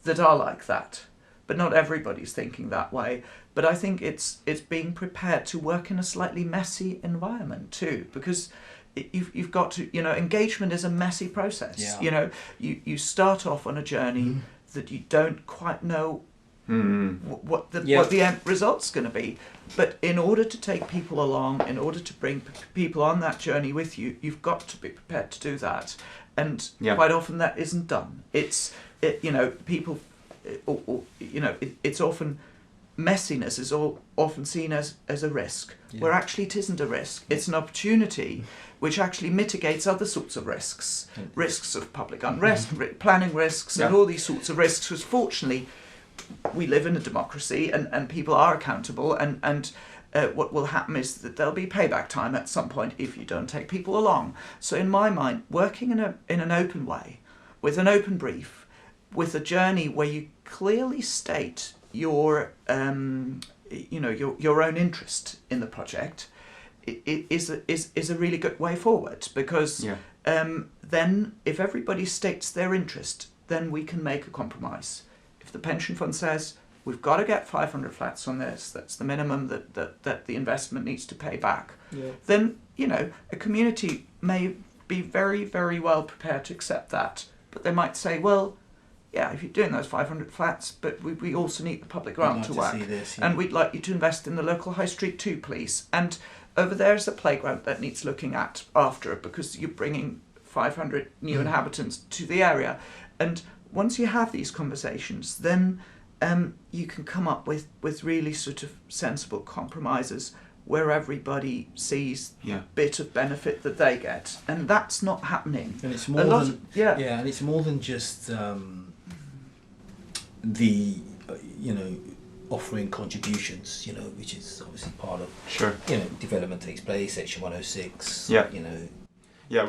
that are like that. But not everybody's thinking that way. But I think it's being prepared to work in a slightly messy environment too, because you've got to, you know, engagement is a messy process. Yeah. You know, you start off on a journey that you don't quite know what the end result's going to be. But in order to take people along, in order to bring people on that journey with you, you've got to be prepared to do that. And quite often that isn't done. It's often messiness is often seen as a risk, where actually it isn't a risk. It's an opportunity which actually mitigates other sorts of risks. Risks of public unrest, planning risks, and all these sorts of risks, because fortunately we live in a democracy and people are accountable, and what will happen is that there'll be payback time at some point if you don't take people along. So in my mind, working in an open way, with an open brief, with a journey where you clearly state your own interest in the project, it is a really good way forward, because then if everybody states their interest, then we can make a compromise. If the pension fund says, we've got to get 500 flats on this, that's the minimum that the investment needs to pay back, then, a community may be very, very well prepared to accept that. But they might say, well, yeah, if you're doing those 500 flats, but we also need the public grant to work. And we'd like you to invest in the local high street too, please. And over there's a playground that needs looking at after, because you're bringing 500 new inhabitants to the area. And once you have these conversations, then you can come up with really sort of sensible compromises where everybody sees the bit of benefit that they get, and that's not happening. And it's more and it's more than just the offering contributions, which is obviously part of development takes place, Section 106.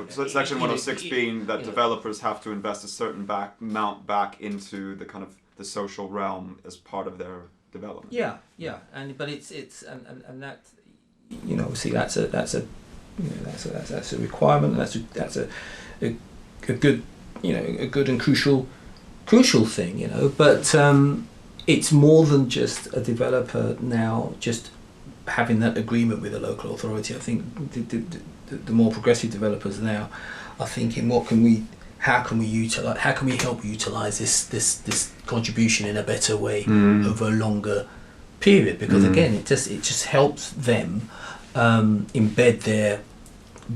So Section 106 being that developers have to invest a certain amount back into the kind of the social realm as part of their development. But it's that, obviously that's a requirement. That's a good a good and crucial thing. But it's more than just a developer now just having that agreement with a local authority. I think the more progressive developers now are thinking, how can we help utilize this contribution in a better way over a longer period? Because again, it just helps them embed their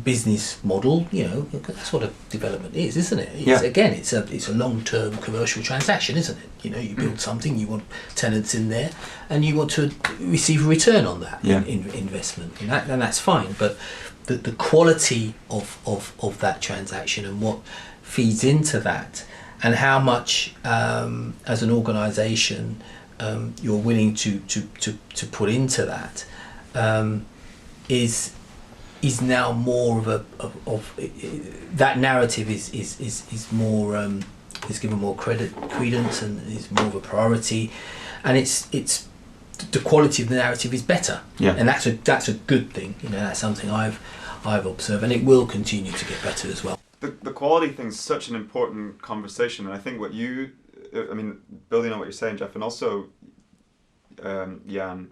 business model. That's what a development is, isn't it? It's a long-term commercial transaction, isn't it? You build something, you want tenants in there, and you want to receive a return on that investment, and that's fine. But the quality of that transaction and what feeds into that, and how much as an organisation you're willing to put into that, is now more of that narrative is more is given more credence and is more of a priority, and it's the quality of the narrative is better, and that's a good thing. That's something I've observed, and it will continue to get better as well. The quality thing is such an important conversation, and I think building on what you're saying, Jeff, and also Jan,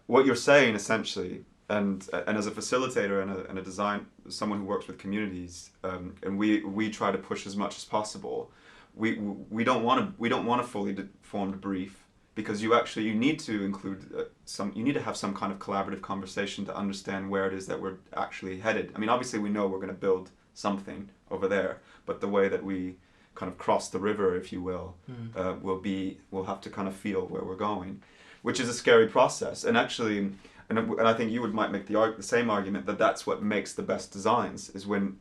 what you're saying essentially, and as a facilitator and a design, someone who works with communities, and we try to push as much as possible. We don't want a fully formed brief, because you need to include you need to have some kind of collaborative conversation to understand where it is that we're actually headed. Obviously we know we're going to build something over there, but the way that we kind of cross the river, if you will, we'll have to kind of feel where we're going, which is a scary process. And actually, and I think you might make the same argument that that's what makes the best designs, is when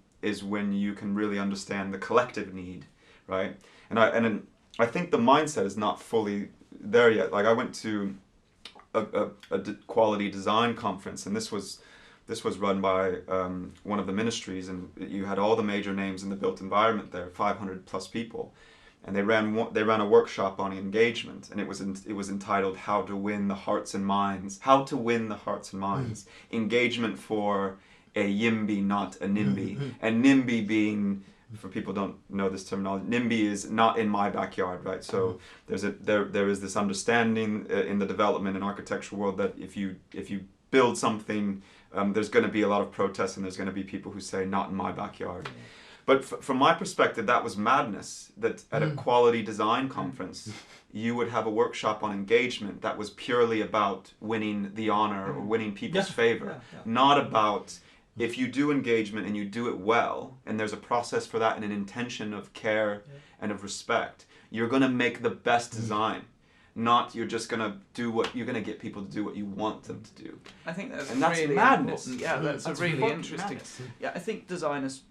you can really understand the collective need, right? And I think the mindset is not fully there yet. Like, I went to a quality design conference, and this was run by one of the ministries, and you had all the major names in the built environment there, 500 plus people, and they ran a workshop on engagement, and it was entitled "How to Win the Hearts and Minds." Engagement for a YIMBY, not a NIMBY, and NIMBY being, for people who don't know this terminology, NIMBY is not in my backyard, right? So there is this understanding in the development and architectural world that if you build something, there's going to be a lot of protests, and there's going to be people who say, not in my backyard. But from my perspective, that was madness, that at a quality design conference, you would have a workshop on engagement that was purely about winning the honor or winning people's favor, not about, if you do engagement and you do it well, and there's a process for that and an intention of care and of respect, you're going to make the best design. Not you're just going to get people to do what you want them to do. I think that's really madness. Important. Yeah, that's a really interesting. Madness. Yeah, I think design is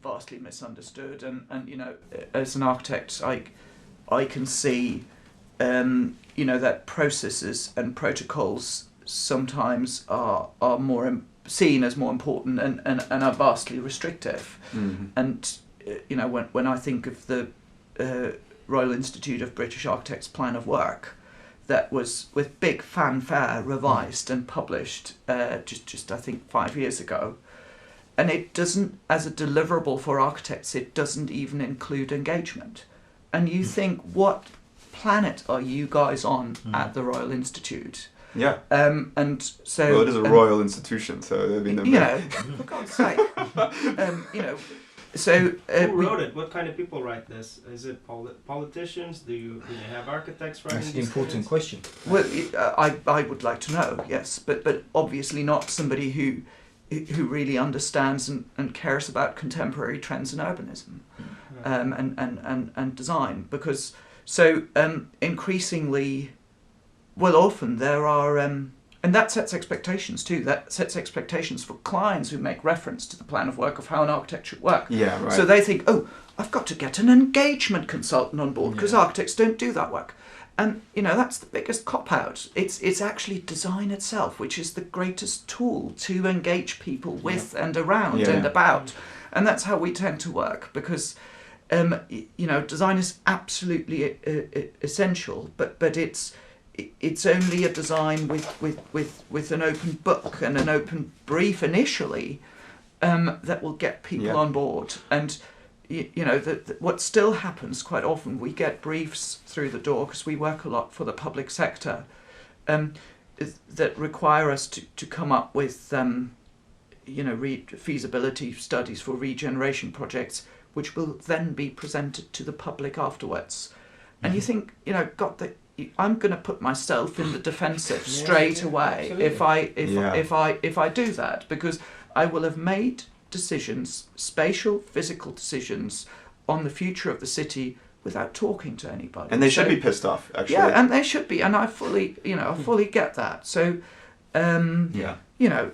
vastly misunderstood, and as an architect, I can see that processes and protocols sometimes are more seen as more important and are vastly restrictive. And when I think of the Royal Institute of British Architects Plan of Work, that was with big fanfare revised and published just I think 5 years ago, and it doesn't, as a deliverable for architects, it doesn't even include engagement. And you think, what planet are you guys on at the Royal Institute? Yeah. And so Well, it is a royal institution, so I mean, you know, for God's sake, you know. So who wrote it? What kind of people write this? Is it politicians? Do they have architects writing? That's an important question. Well, I would like to know, yes, but obviously not somebody who really understands and cares about contemporary trends in urbanism, and design, because so increasingly, well, often there are. And that sets expectations too. That sets expectations for clients who make reference to the plan of work of how an architect should work. Yeah, right. So they think, oh, I've got to get an engagement consultant on board because architects don't do that work. And, you know, that's the biggest cop-out. It's actually design itself, which is the greatest tool to engage people with and around and about. And that's how we tend to work because, you know, design is absolutely essential, but it's only a design with an open book and an open brief initially that will get people on board. And you know what still happens quite often, we get briefs through the door because we work a lot for the public sector that require us to come up with you know feasibility studies for regeneration projects, which will then be presented to the public afterwards. And you think, you know, I'm going to put myself in the defensive straight away if I do that, because I will have made decisions, spatial, physical decisions on the future of the city without talking to anybody. And they should be pissed off, actually. Yeah, and they should be, and I fully get that. So, you know,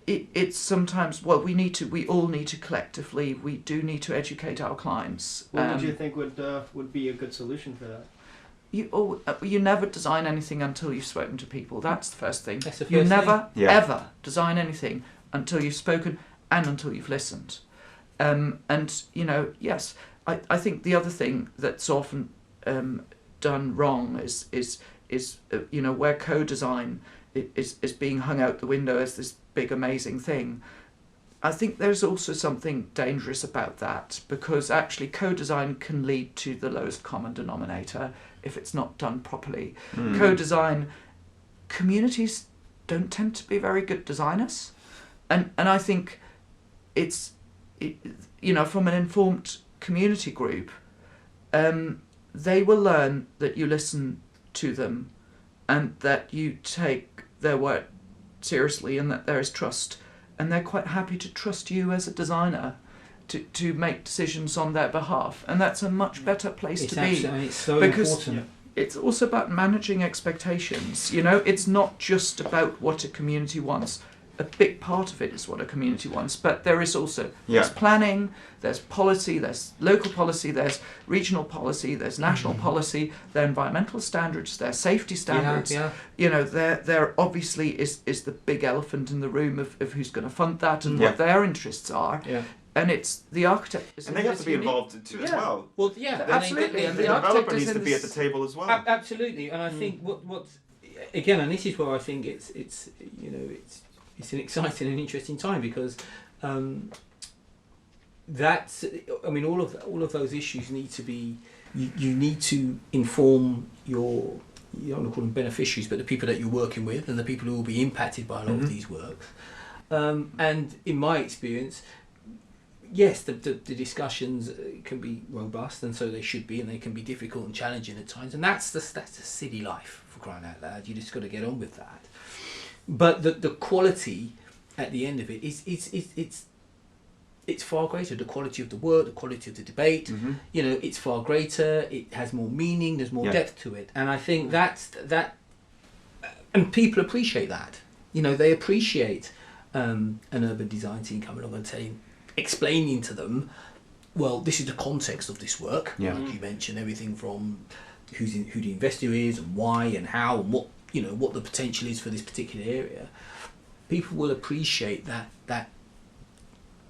it's sometimes, well, we all need to collectively, we do need to educate our clients. What would you think would be a good solution for that? You never design anything until you've spoken to people. That's the first thing. That's the You first never, thing. ever design anything until you've spoken and until you've listened. And, you know, yes, I think the other thing that's often done wrong is you know, where co-design is being hung out the window as this big amazing thing. I think there's also something dangerous about that, because actually co-design can lead to the lowest common denominator if it's not done properly. Co-design, communities don't tend to be very good designers, and I think you know, from an informed community group, they will learn that you listen to them and that you take their word seriously and that there is trust, and they're quite happy to trust you as a designer to make decisions on their behalf, and that's a much better place to be. It's so because important. It's also about managing expectations. You know, it's not just about what a community wants. A big part of it is what a community wants, but there is also there's planning, there's policy, there's local policy, there's regional policy, there's national policy, there are environmental standards, there are safety standards. You know, there obviously is the big elephant in the room of who's going to fund that and what their interests are. And it's the architect. And they have to be involved too as well. Well, absolutely. And the developer needs to be at the table as well. Absolutely, and I think what again, and this is where I think it's you know it's an exciting and interesting time, because that's, I mean, all of those issues need to be, you need to inform your, you don't want to call them beneficiaries, but the people that you're working with and the people who will be impacted by a lot of these works. And in my experience, yes, the discussions can be robust, and so they should be, and they can be difficult and challenging at times, and that's the city life, for crying out loud. You just got to get on with that. But the quality at the end of it is it's far greater. The quality of the work, the quality of the debate, you know, it's far greater. It has more meaning. There's more depth to it, and I think that, and people appreciate that. You know, they appreciate an urban design team coming along and explaining to them, well, this is the context of this work. Like you mentioned, everything from who the investor is and why and how and what, you know, what the potential is for this particular area. People will appreciate that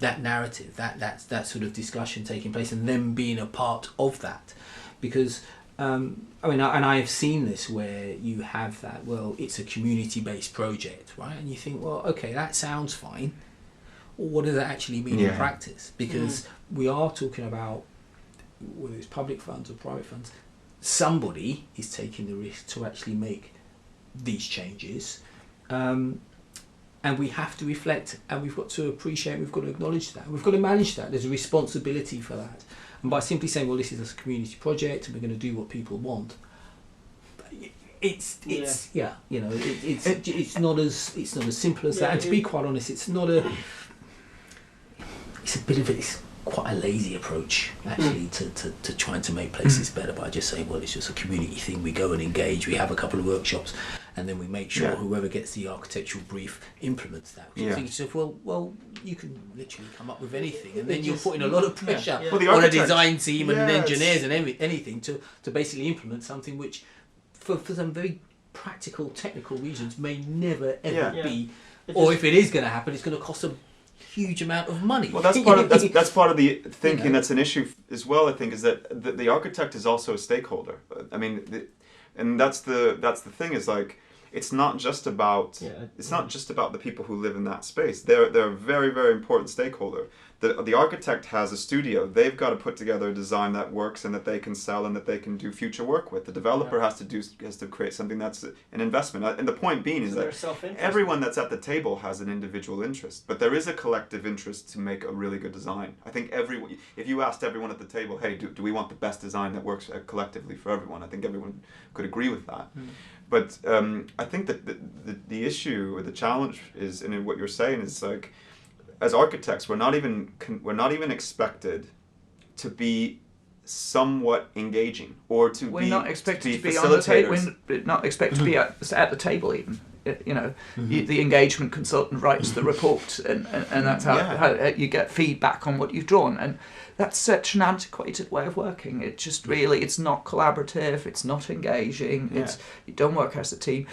narrative, that sort of discussion taking place, and them being a part of that, because I mean, and I have seen this where you have that, well, it's a community-based project, right? And you think, well, okay, that sounds fine. Well, what does that actually mean in practice? Because we are talking about, whether it's public funds or private funds, somebody is taking the risk to actually make these changes, and we have to reflect, and we've got to appreciate, we've got to acknowledge that, we've got to manage that. There's a responsibility for that, and by simply saying, well, this is a community project and we're going to do what people want, it's not as simple as that. And to be quite honest, it's quite a lazy approach actually to trying to make places better by just saying, well, it's just a community thing, we go and engage, we have a couple of workshops, and then we make sure whoever gets the architectural brief implements that. Which I think to yourself, well, you can literally come up with anything, and then you're putting a lot of pressure on a design team and engineers and anything to basically implement something which for some very practical technical reasons may never ever be, or if it is going to happen, it's going to cost a huge amount of money. Well, that's part of that's part of the thinking. That's an issue as well. I think is that the architect is also a stakeholder. I mean, and that's the thing is like it's not just about the people who live in that space. They're a very, very important stakeholder. The architect has a studio. They've got to put together a design that works and that they can sell and that they can do future work with. The developer has to create something that's an investment. And the point being is that everyone that's at the table has an individual interest, but there is a collective interest to make a really good design. I think if you asked everyone at the table, hey, do we want the best design that works collectively for everyone? I think everyone could agree with that. But I think that the issue or the challenge is, and in what you're saying is like, as architects, we're not even expected to be somewhat engaging or to we're be not expected to be facilitators. on the table. We're not expected to be at the table even. You know, the engagement consultant writes the report, and that's how you get feedback on what you've drawn. And that's such an antiquated way of working. It just really, it's not collaborative. It's not engaging. You don't work as a team.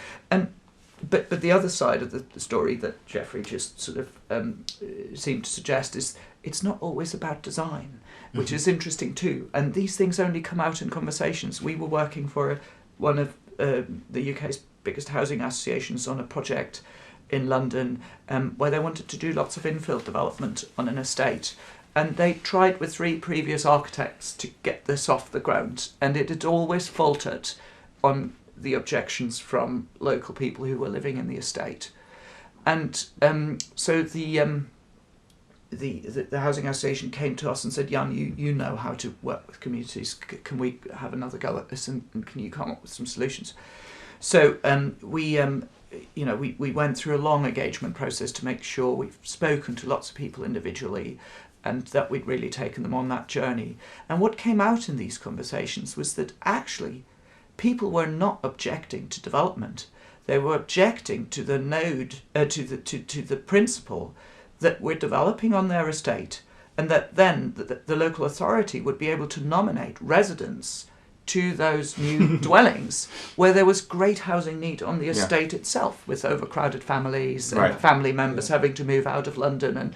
But the other side of the story that Jeffrey just sort of seemed to suggest is it's not always about design, which is interesting too. And these things only come out in conversations. We were working for one of the UK's biggest housing associations on a project in London where they wanted to do lots of infill development on an estate. And they tried with 3 previous architects to get this off the ground, and it had always faltered on the objections from local people who were living in the estate. And so the housing association came to us and said, Jan, you know how to work with communities. Can we have another go at this, and can you come up with some solutions? So we went through a long engagement process to make sure we've spoken to lots of people individually and that we'd really taken them on that journey. And what came out in these conversations was that actually people were not objecting to development. They were objecting to the to the principle that we're developing on their estate, and that then the local authority would be able to nominate residents to those new dwellings where there was great housing need on the estate itself, with overcrowded families and family members having to move out of London.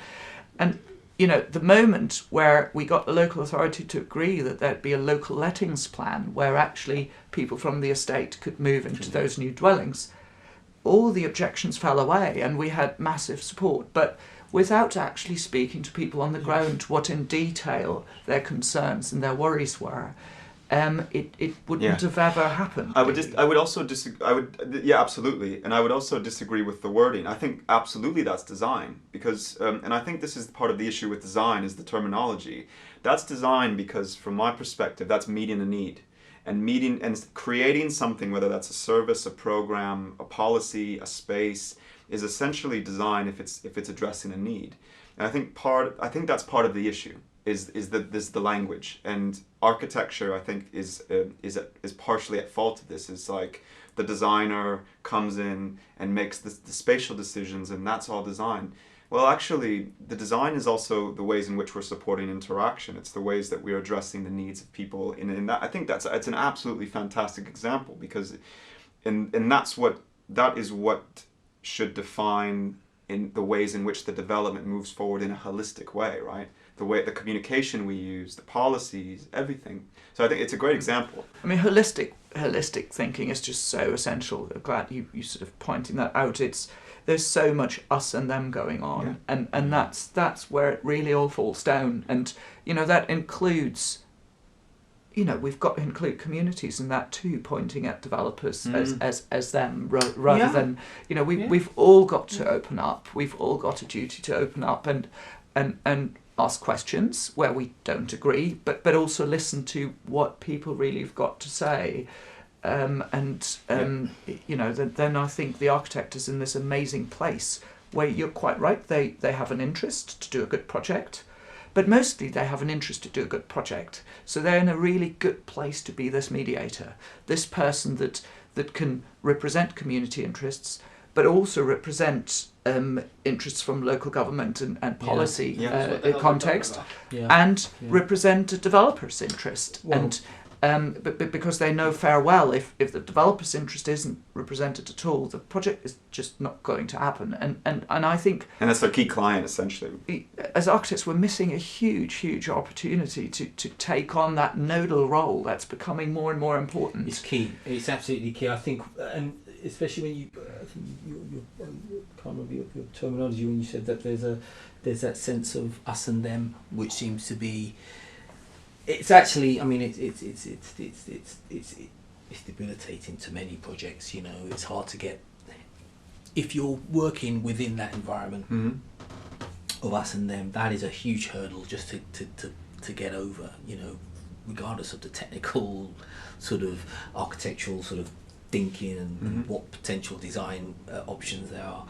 And you know, the moment where we got the local authority to agree that there'd be a local lettings plan where actually people from the estate could move into those new dwellings, all the objections fell away and we had massive support. But without actually speaking to people on the ground what in detail their concerns and their worries were, it wouldn't have ever happened. Absolutely, and I would also disagree with the wording. I think absolutely that's design, because and I think this is part of the issue with design is the terminology. That's design because from my perspective that's meeting a need, and creating something, whether that's a service, a program, a policy, a space, is essentially design if it's addressing a need. And I think that's part of the issue. Is the language, and architecture I think is partially at fault of this. It's like the designer comes in and makes the spatial decisions and that's all design. Well, actually the design is also the ways in which we're supporting interaction. It's the ways that we're addressing the needs of people in that. I think it's an absolutely fantastic example, because that is what should define in the ways in which the development moves forward in a holistic way, right? The communication we use, the policies, everything. So I think it's a great example. I mean, holistic thinking is just so essential. I'm glad you sort of pointing that out. There's so much us and them going on, and that's where it really all falls down. And you know that includes we've got to include communities in that too, pointing at developers as them rather than, we've all got to open up. We've all got a duty to open up and ask questions where we don't agree, but also listen to what people really have got to say. Then I think the architect is in this amazing place where you're quite right, they have an interest to do a good project, but mostly they have an interest to do a good project. So they're in a really good place to be this mediator, this person that can represent community interests, but also represent interests from local government and policy context, and represent a developer's interest. But because they know fair well, if the developer's interest isn't represented at all, the project is just not going to happen. And I think... And that's their key client, essentially. As architects, we're missing a huge opportunity to take on that nodal role that's becoming more and more important. It's key. It's absolutely key. I think, and especially when you can't remember your terminology when you said that there's that sense of us and them, which seems to be... It's actually, I mean, it's debilitating to many projects. It's hard to get, if you're working within that environment of us and them. That is a huge hurdle just to get over. Regardless of the technical sort of architectural sort of thinking and what potential design options there are.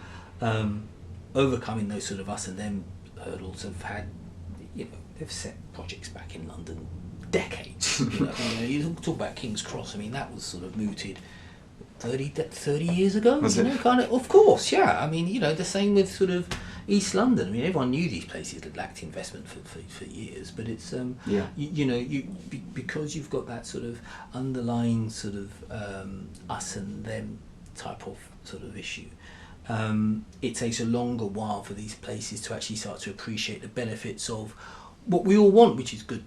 Overcoming those sort of us and them hurdles have had, they've set projects back in London decades. You talk about King's Cross. I mean, that was sort of mooted 30 years ago. Was it? Of course, yeah. I mean, the same with sort of East London. I mean, everyone knew these places that lacked investment for years, but it's because you've got that sort of underlying sort of us and them type of sort of issue. It takes a longer while for these places to actually start to appreciate the benefits of what we all want, which is good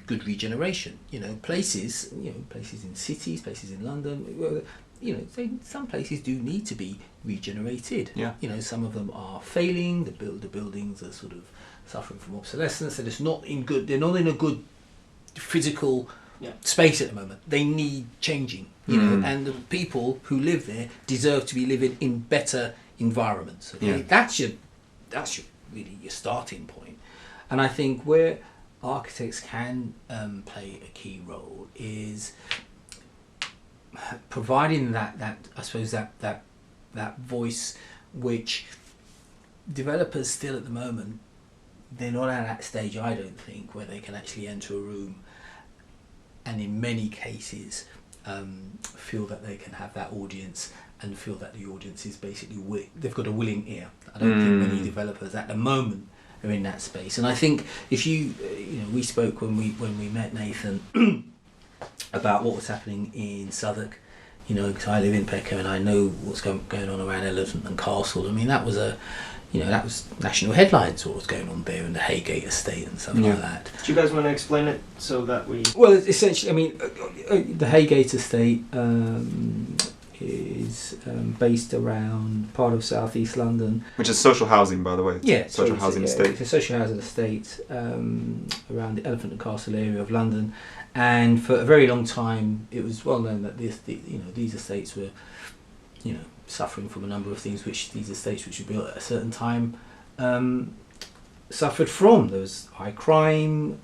regeneration. Places in cities, places in London. Some places do need to be regenerated. Yeah. Some of them are failing. The buildings are sort of suffering from obsolescence. They're not in a good physical space at the moment. They need changing. And the people who live there deserve to be living in better environments. Okay? That's your really your starting point. And I think where architects can play a key role is providing that I suppose that voice, which developers still at the moment, they're not at that stage, I don't think, where they can actually enter a room and in many cases feel that they can have that audience and feel that the audience is basically they've got a willing ear. I don't think many developers at the moment are in that space. And I think if we spoke when we met Nathan about what was happening in Southwark, because I live in Peckham and I know what's going on around Elephant and Castle. I mean, that was that was national headlines what was going on there in the Haygate estate and stuff like that. Do you guys want to explain it so that we... Well, essentially, I mean, the Haygate estate is based around part of southeast London, which is social housing, by the way. Social housing estate. It's a social housing estate around the Elephant and Castle area of London, and for a very long time it was well known that these estates were suffering from a number of things which these estates which were built at a certain time suffered from. There was high crime,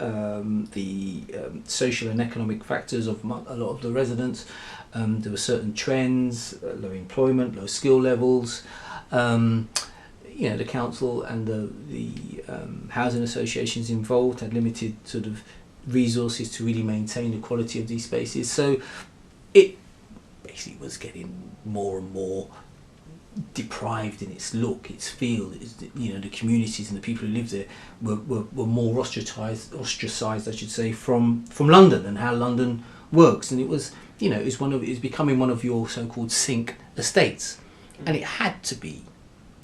the social and economic factors of a lot of the residents. There were certain trends, low employment, low skill levels. The council and the housing associations involved had limited sort of resources to really maintain the quality of these spaces. So it basically was getting more and more deprived in its look, its feel. The communities and the people who lived there were more ostracised, I should say, from London and how London works. And it was it's becoming one of your so-called sink estates, and it had to be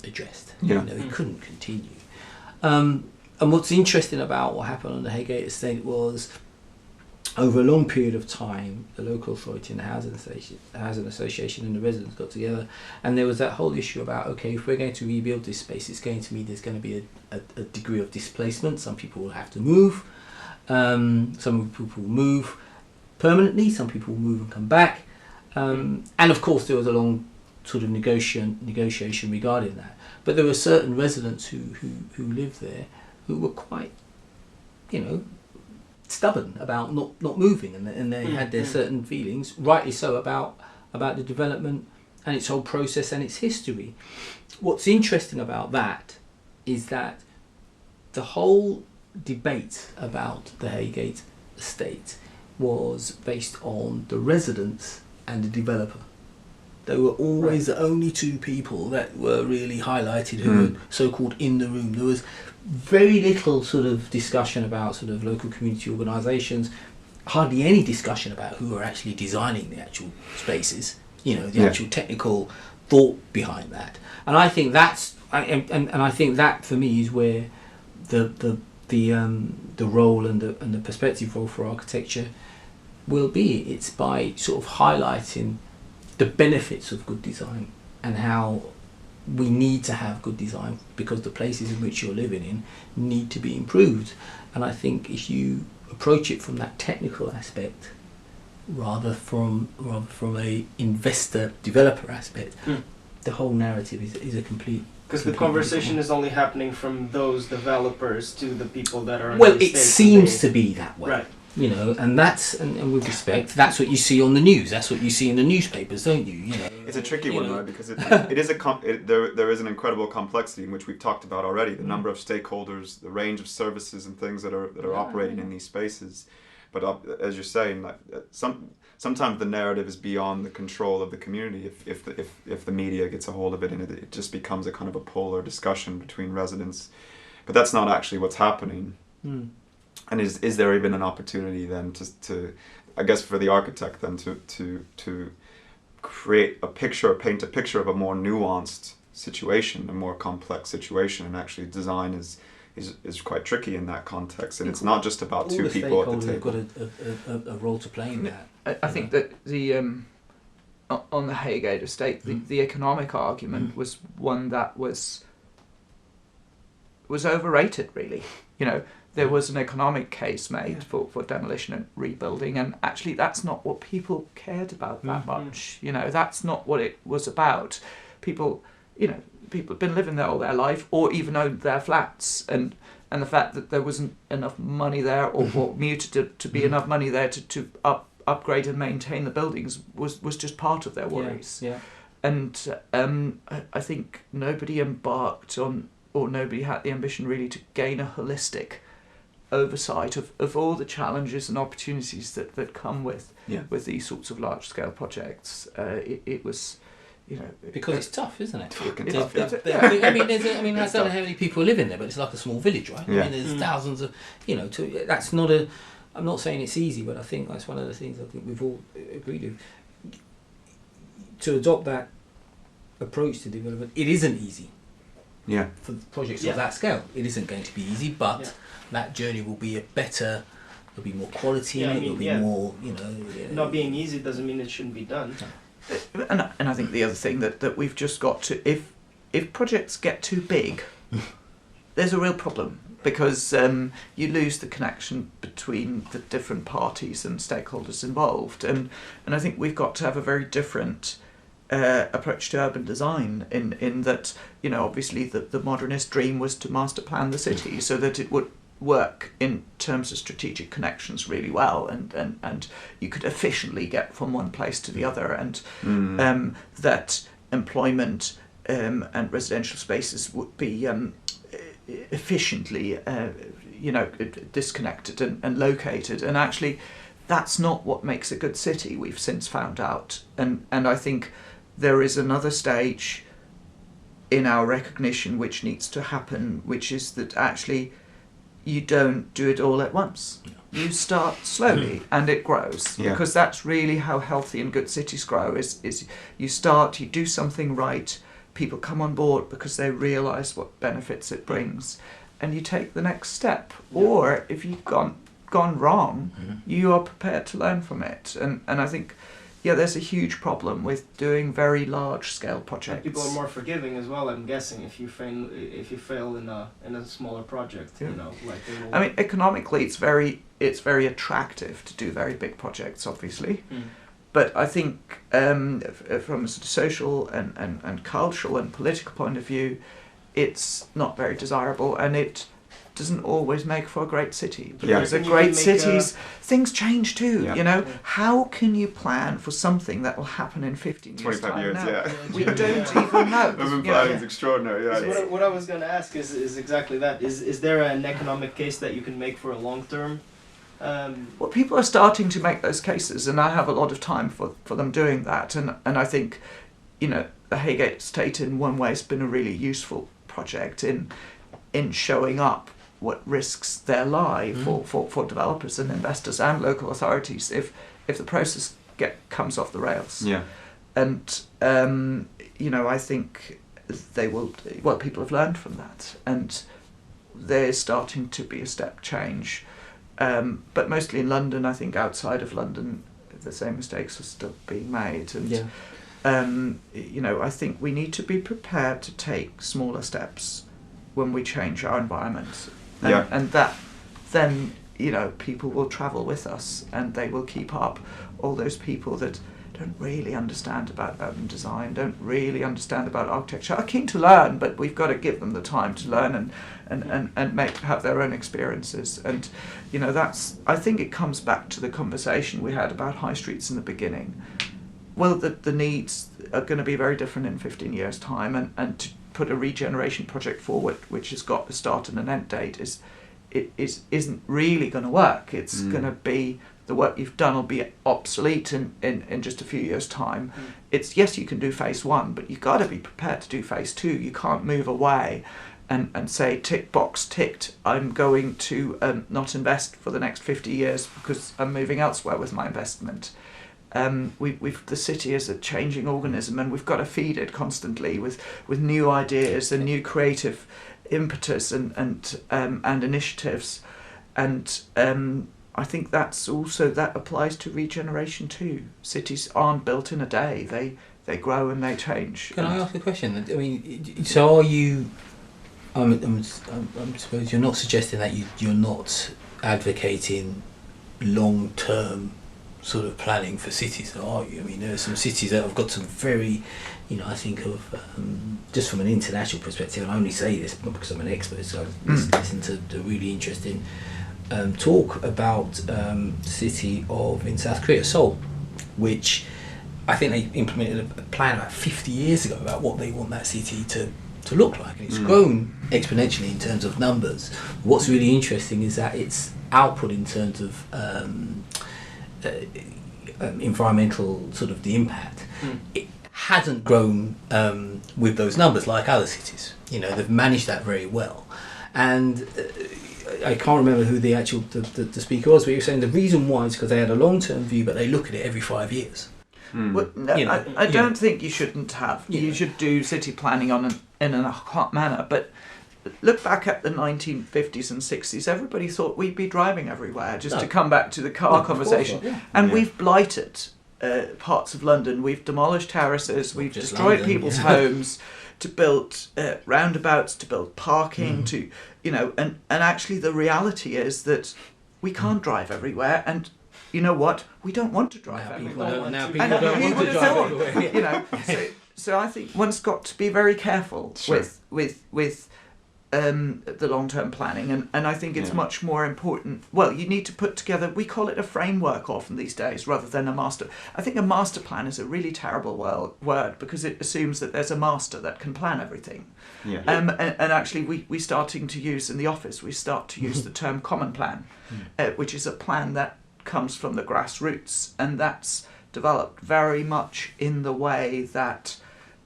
addressed. It couldn't continue. And what's interesting about what happened on the Haygate estate was, over a long period of time, the local authority and the housing association and the residents got together, and there was that whole issue about, okay, if we're going to rebuild this space, there's going to be a degree of displacement. Some people will have to move. Some people will move, permanently. Some people will move and come back. And of course, there was a long sort of negotiation regarding that. But there were certain residents who lived there who were quite, stubborn about not moving, and they had their certain feelings, rightly so, about the development and its whole process and its history. What's interesting about that is that the whole debate about the Haygate estate was based on the residents and the developer. They were always the only two people that were really highlighted who were so-called in the room. There was very little sort of discussion about sort of local community organisations, hardly any discussion about who are actually designing the actual spaces, the actual technical thought behind that. And I think that's, and I think that for me is where the role and the perspective role for architecture will be. It's by sort of highlighting the benefits of good design and how we need to have good design because the places in which you're living in need to be improved. And I think if you approach it from that technical aspect rather from a investor developer aspect, the whole narrative is a complete. Because the conversation is only happening from those developers to the people that are. Well, it seems to be that way. Right. And that's and with respect, that's what you see on the news. That's what you see in the newspapers, don't you? It's a tricky one, right? Because it is there is an incredible complexity in which we've talked about already. The number of stakeholders, the range of services and things that are operating in these spaces. But as you're saying, like, sometimes the narrative is beyond the control of the community. If the media gets a hold of it, and it just becomes a kind of a polar discussion between residents. But that's not actually what's happening. And is there even an opportunity then to I guess for the architect then to create a picture or paint a picture of a more nuanced situation, a more complex situation, and actually design is quite tricky in that context, and it's not just about two people at the table. Have got a role to play in that. I think that the on the Haygate estate, the economic argument was one that was overrated, really. There was an economic case made for demolition and rebuilding, and actually that's not what people cared about that much. That's not what it was about. People have been living there all their life, or even owned their flats, and the fact that there wasn't enough money there, or muted to be enough money there to upgrade and maintain the buildings was just part of their worries. And I think nobody embarked on, or nobody had the ambition really to gain a holistic oversight of all the challenges and opportunities that come with these sorts of large scale projects. It was, because it's tough, isn't it? I mean, I don't know how many people live in there, but it's like a small village, right? Yeah. I mean, there's thousands of, that's not I'm not saying it's easy, but I think that's one of the things I think we've all agreed with. To adopt that approach to development, it isn't easy. Yeah. For projects of that scale, it isn't going to be easy, but that journey will be there'll be more quality in it, there'll be more, Not being easy doesn't mean it shouldn't be done. And I think the other thing that we've just got to, if projects get too big, there's a real problem, because you lose the connection between the different parties and stakeholders involved, and I think we've got to have a very different approach to urban design in that, obviously the modernist dream was to master plan the city so that it would work in terms of strategic connections really well, and you could efficiently get from one place to the other, and that employment and residential spaces would be efficiently disconnected and located, and actually that's not what makes a good city, we've since found out, and I think there is another stage in our recognition which needs to happen, which is that actually you don't do it all at once. You start slowly and it grows, because that's really how healthy and good cities grow, is you do something right, people come on board because they realise what benefits it brings, and you take the next step. Or if you've gone wrong, you are prepared to learn from it, and I think there's a huge problem with doing very large-scale projects. People are more forgiving as well, I'm guessing, if you fail in a smaller project. Yeah. You know, like they will... I mean, economically, it's very attractive to do very big projects, obviously. But I think from a sort of social and cultural and political point of view, it's not very desirable, and it doesn't always make for a great city. Because a great cities, things change too. Yeah. You know, how can you plan for something that will happen in 15 years' 25 time years, now? yeah. We don't even know. Urban planning is extraordinary, yeah. So what I was going to ask is exactly that. Is there an economic case that you can make for a long term? Well, people are starting to make those cases, and I have a lot of time for them doing that. And I think, you know, the Haygate Estate in one way has been a really useful project in showing up what risks there lie for developers and investors and local authorities if the process comes off the rails. Yeah. And you know, I think they will. Well, people have learned from that, and there's starting to be a step change. But mostly in London, I think outside of London, the same mistakes are still being made. And you know, I think we need to be prepared to take smaller steps when we change our environment. And that then, you know, people will travel with us, and they will keep up. All those people that don't really understand about urban design, don't really understand about architecture, are keen to learn, but we've got to give them the time to learn and have their own experiences. And you know, I think it comes back to the conversation we had about high streets in the beginning. Well, the needs are going to be very different in 15 years' time, and to put a regeneration project forward which has got a start and an end date isn't really going to work. It's going to be, the work you've done will be obsolete in just a few years' time. It's, yes, you can do phase one, but you've got to be prepared to do phase two. You can't move away and say, tick box ticked, I'm going to not invest for the next 50 years because I'm moving elsewhere with my investment. The city is a changing organism, and we've got to feed it constantly with new ideas and new creative impetus and initiatives, and I think that applies to regeneration too. Cities aren't built in a day; they grow and they change. Can I ask a question? I mean, so are you? I suppose you're not suggesting that you're not advocating long-term sort of planning for cities, are you? I mean, there are some cities that have got some very, you know, I think of just from an international perspective, and I only say this not because I'm an expert, so I listened to the really interesting talk about the city in South Korea, Seoul, which I think they implemented a plan about 50 years ago about what they want that city to look like, and it's grown exponentially in terms of numbers. What's really interesting is that its output in terms of environmental sort of the impact, it hasn't grown with those numbers like other cities. You know, they've managed that very well, and I can't remember who the actual the speaker was, but he was saying the reason why is because they had a long-term view, but they look at it every 5 years. Well, no, You know, I don't think you shouldn't have. Yeah. You should do city planning in an hot manner, but look back at the 1950s and 60s. Everybody thought we'd be driving everywhere. To come back to the car conversation, and we've blighted parts of London. We've demolished terraces. We've destroyed people's homes to build roundabouts, to build parking, to, you know, and actually the reality is that we can't drive everywhere, and you know what? We don't want to drive everywhere. Now people don't want to drive everywhere. You know, so I think one's got to be very careful with the long-term planning, and I think it's much more important. Well, you need to put together, we call it a framework often these days rather than a master. I think a master plan is a really terrible word because it assumes that there's a master that can plan everything. And actually we starting to use in the office, we start to use the term common plan, which is a plan that comes from the grassroots, and that's developed very much in the way that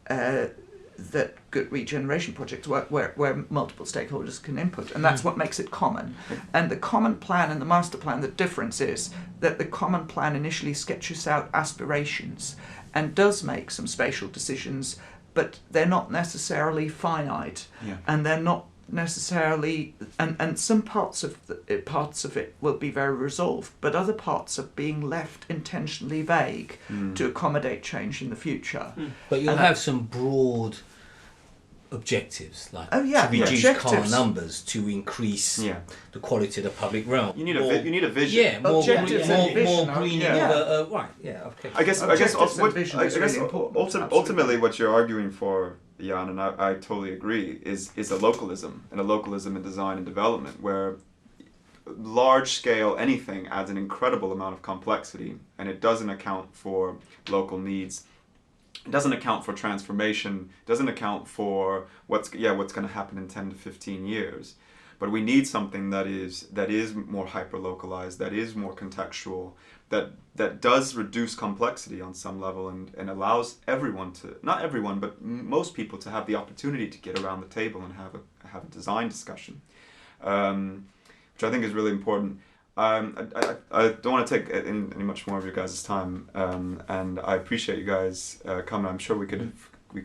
that good regeneration projects work, where multiple stakeholders can input, and that's what makes it common. And the common plan and the master plan, the difference is that the common plan initially sketches out aspirations and does make some spatial decisions, but they're not necessarily finite, and they're not necessarily, and some parts of it will be very resolved, but other parts are being left intentionally vague to accommodate change in the future. But you'll have some broad objectives, like Oh, yeah, to reduce car objectives. numbers, to increase the quality of the public realm. You need a vision. Yeah, more Objectives and vision are- greening yeah. of right. Yeah, okay. I guess Objectives and vision is really important, absolutely. ultimately what you're arguing for, Jan, and I totally agree, is a localism, and a localism in design and development, where large scale anything adds an incredible amount of complexity, and it doesn't account for local needs. It doesn't account for transformation, doesn't account for what's going to happen in 10 to 15 years. But we need something that is more hyper localized, that is more contextual, that does reduce complexity on some level, and allows everyone to, not everyone, but most people, to have the opportunity to get around the table and have a design discussion, which I think is really important. I don't want to take any much more of your guys' time, and I appreciate you guys coming. I'm sure we could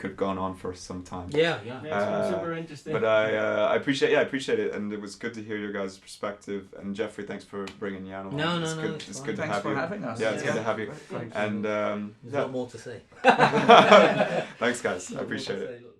have gone on for some time. Yeah. It's super interesting. But I appreciate it, and it was good to hear your guys' perspective. And Jeffrey, thanks for bringing Jan along. No, it's no, good, it's it's fine. good to Thanks have for you. having us. Yeah, it's good to have you. Great. And There's a lot more to say. thanks, guys. I appreciate it.